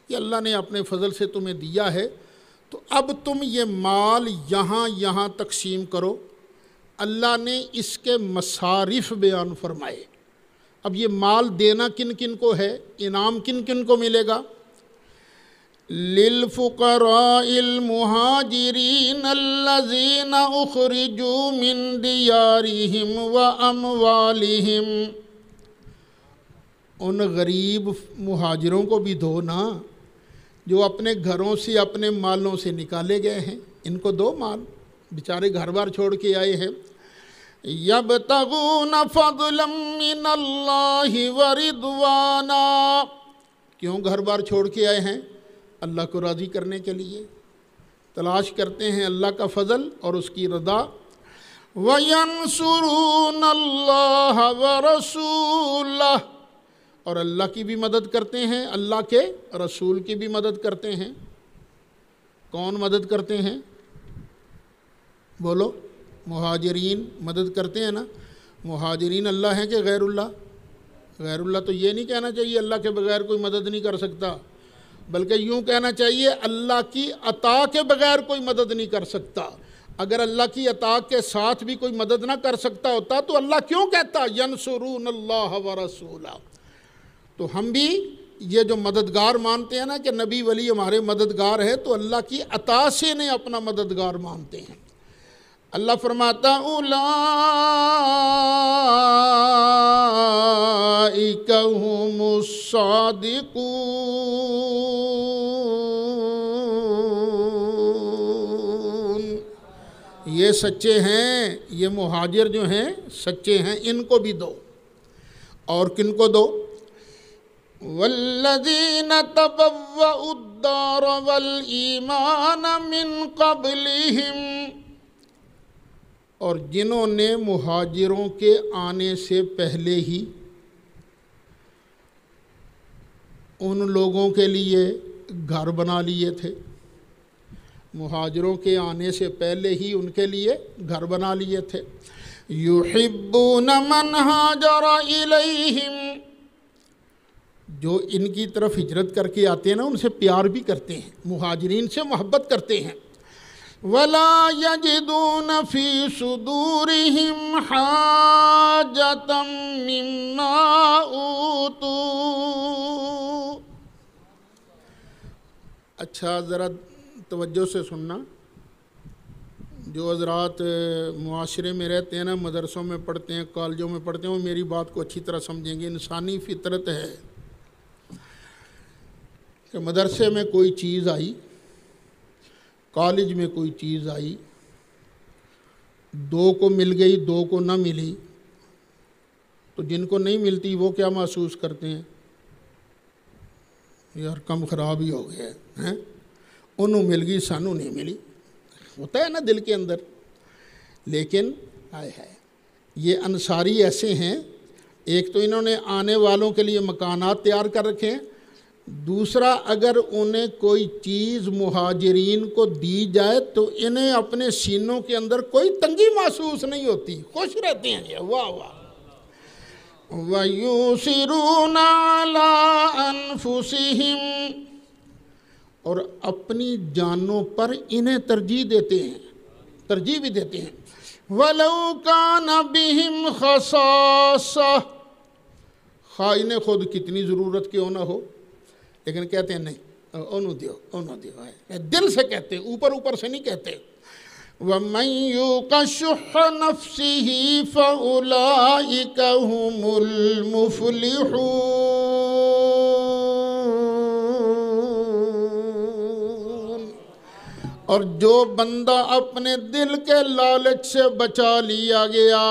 یہ اللہ نے اپنے فضل سے تمہیں دیا ہے، تو اب تم یہ مال یہاں تقسیم کرو۔ اللہ نے اس کے مصارف بیان فرمائے۔ اب یہ مال دینا کن کن کو ہے، انعام کن کن کو ملے گا؟ للفقراء المہاجرین الذین اخرجوا من دیارہم واموالہم، ان غریب مہاجروں کو بھی دو نا، جو اپنے گھروں سے، اپنے مالوں سے نکالے گئے ہیں، ان کو دو مال، بیچارے گھر بار چھوڑ کے آئے ہیں۔ یبتغون فضلا من اللہ ورضوانا، کیوں گھر بار چھوڑ کے آئے ہیں؟ اللہ کو راضی کرنے کے لیے، تلاش کرتے ہیں اللہ کا فضل اور اس کی رضا۔ وَيَنْصُرُونَ اللَّهَ وَرَسُولَهُ، اور اللہ کی بھی مدد کرتے ہیں، اللہ کے رسول کی بھی مدد کرتے ہیں۔ کون مدد کرتے ہیں؟ بولو، مہاجرین مدد کرتے ہیں نا۔ مہاجرین اللہ ہیں کہ غیر اللہ؟ غیر اللہ تو یہ نہیں کہنا چاہیے اللہ کے بغیر کوئی مدد نہیں کر سکتا، بلکہ یوں کہنا چاہیے اللہ کی عطا کے بغیر کوئی مدد نہیں کر سکتا۔ اگر اللہ کی عطا کے ساتھ بھی کوئی مدد نہ کر سکتا ہوتا تو اللہ کیوں کہتا ینصرون اللہ ورسولہ؟ تو ہم بھی یہ جو مددگار مانتے ہیں نا کہ نبی ولی ہمارے مددگار ہے، تو اللہ کی عطا سے انہیں اپنا مددگار مانتے ہیں۔ اللہ فرماتا اولئک هم الصادقون، یہ سچے ہیں، یہ مہاجر جو ہیں سچے ہیں، ان کو بھی دو۔ اور کن کو دو؟ والذین تبوؤوا الدار والایمان من قبلہم، اور جنہوں نے مہاجروں کے آنے سے پہلے ہی ان لوگوں کے لیے گھر بنا لیے تھے، مہاجروں کے آنے سے پہلے ہی ان کے لیے گھر بنا لیے تھے۔ یحبون من ہاجر الیہم، جو ان کی طرف ہجرت کر کے آتے ہیں نا ان سے پیار بھی کرتے ہیں، مہاجرین سے محبت کرتے ہیں۔ وَلَا يَجِدُونَ فِي صُدُورِهِمْ حَاجَةً مِّمَّا أُوتُوا۔ اچھا ذرا توجہ سے سننا، جو حضرات معاشرے میں رہتے ہیں نا، مدرسوں میں پڑھتے ہیں، کالجوں میں پڑھتے ہیں، وہ میری بات کو اچھی طرح سمجھیں گے۔ انسانی فطرت ہے کہ مدرسے میں کوئی چیز آئی، کالج میں کوئی چیز آئی، دو کو مل گئی، دو کو نہ ملی، تو جن کو نہیں ملتی وہ کیا محسوس کرتے ہیں؟ یار کم خراب ہی ہو گیا ہے، انہوں مل گئی سانوں نہیں ملی، ہوتا ہے نا دل کے اندر۔ لیکن یہ انصاری ایسے ہیں، ایک تو انہوں نے آنے والوں کے لیے مکانات تیار کر رکھے ہیں، دوسرا اگر انہیں کوئی چیز مہاجرین کو دی جائے تو انہیں اپنے سینوں کے اندر کوئی تنگی محسوس نہیں ہوتی، خوش رہتے ہیں یہ۔ واہ واہ۔ وَيُؤْثِرُونَ عَلَىٰ أَنفُسِهِمْ، اور اپنی جانوں پر انہیں ترجیح دیتے ہیں، ترجیح بھی دیتے ہیں۔ وَلَوْ كَانَ بِهِمْ خَصَاصَةٌ، خواہ انہیں خود کتنی ضرورت کیوں نہ ہو، لیکن کہتے ہیں نہیں انہوں دیو، انہوں دیو، دل سے کہتے ہیں، اوپر اوپر سے نہیں کہتے۔ وَمَنْ يُوقَ شُحَّ نَفْسِهِ فَأُولَئِكَ هُمُ الْمُفْلِحُونَ، اور جو بندہ اپنے دل کے لالچ سے بچا لیا گیا،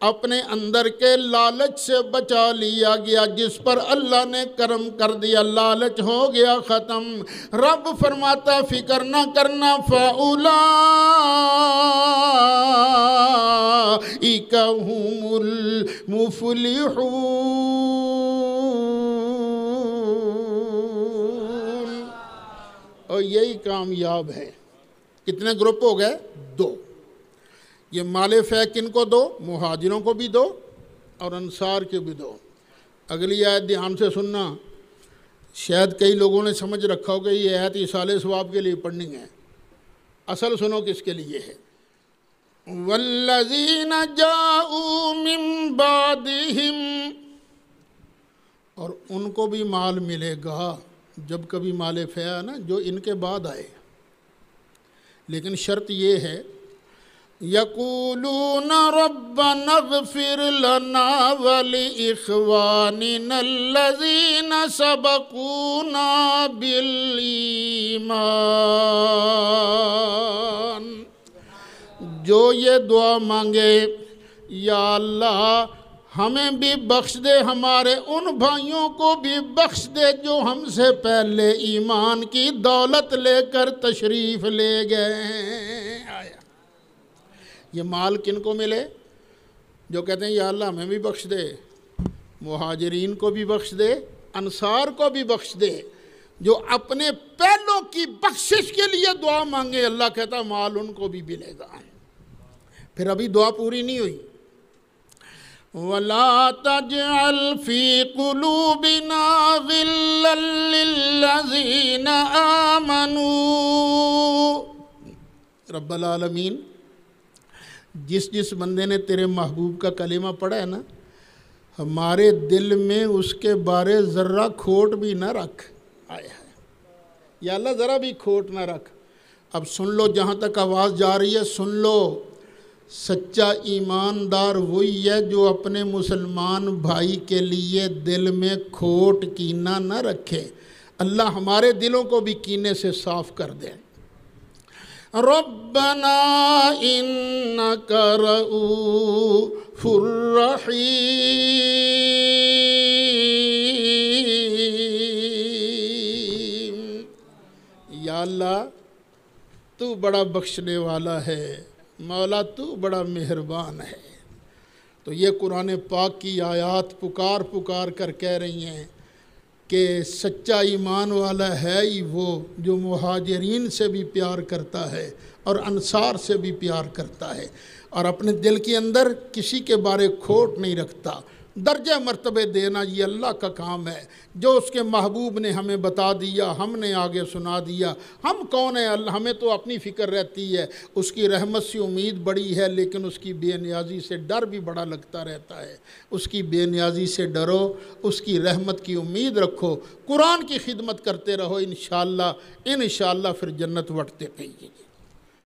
اپنے اندر کے لالچ سے بچا لیا گیا، جس پر اللہ نے کرم کر دیا، لالچ ہو گیا ختم، رب فرماتا فکر نہ کرنا، فَأُولَئِكَ هُمُ الْمُفْلِحُونَ، اور یہی کامیاب ہے۔ کتنے گروپ ہو گئے؟ دو۔ یہ مال فے کن کو دو؟ مہاجروں کو بھی دو اور انصار کے بھی دو۔ اگلی آیت دھیان سے سننا، شاید کئی لوگوں نے سمجھ رکھا ہو کہ یہ آیت ایصال ثواب کے لیے پڑھنی ہے، اصل سنو کس کے لیے ہے۔ وَالَّذِينَ جَاءُوا مِن بَعْدِهِمْ، اور ان کو بھی مال ملے گا جب کبھی مال فے ہے نا، جو ان کے بعد آئے، لیکن شرط یہ ہے یقولون ربنا اغفر لنا ولإخواننا الذين سبقونا بالایمان، جو یہ دعا مانگے یا اللہ ہمیں بھی بخش دے، ہمارے ان بھائیوں کو بھی بخش دے جو ہم سے پہلے ایمان کی دولت لے کر تشریف لے گئے ہیں۔ آیا یہ مال کن کو ملے؟ جو کہتے ہیں یا اللہ ہمیں بھی بخش دے، مہاجرین کو بھی بخش دے، انصار کو بھی بخش دے، جو اپنے پہلوں کی بخشش کے لیے دعا مانگے اللہ کہتا مال ان کو بھی ملے گا۔ پھر ابھی دعا پوری نہیں ہوئی۔ وَلَا تَجْعَلْ فِي قُلُوبِنَا غِلًّا لِّلَّذِينَ آمَنُوا۔ رب العالمین جس بندے نے تیرے محبوب کا کلمہ پڑھا ہے نا، ہمارے دل میں اس کے بارے ذرہ کھوٹ بھی نہ رکھ۔ آیا ہے یا اللہ ذرا بھی کھوٹ نہ رکھ۔ اب سن لو، جہاں تک آواز جا رہی ہے سن لو، سچا ایماندار وہی ہے جو اپنے مسلمان بھائی کے لیے دل میں کھوٹ کینہ نہ رکھے۔ اللہ ہمارے دلوں کو بھی کینے سے صاف کر دے۔ ربنا انک رؤوف رحیم۔ یا اللہ تو بڑا بخشنے والا ہے، مولا تو بڑا مہربان ہے۔ تو یہ قرآن پاک کی آیات پکار پکار کر کہہ رہی ہیں کہ سچا ایمان والا ہے ہی وہ جو مہاجرین سے بھی پیار کرتا ہے اور انصار سے بھی پیار کرتا ہے، اور اپنے دل کے اندر کسی کے بارے کھوٹ نہیں رکھتا۔ درجہ مرتبے دینا یہ اللہ کا کام ہے، جو اس کے محبوب نے ہمیں بتا دیا، ہم نے آگے سنا دیا۔ ہم کون ہیں؟ اللہ ہمیں تو اپنی فکر رہتی ہے، اس کی رحمت سے امید بڑی ہے، لیکن اس کی بے نیازی سے ڈر بھی بڑا لگتا رہتا ہے۔ اس کی بے نیازی سے ڈرو، اس کی رحمت کی امید رکھو، قرآن کی خدمت کرتے رہو، انشاءاللہ پھر جنت وٹتے پئی گی۔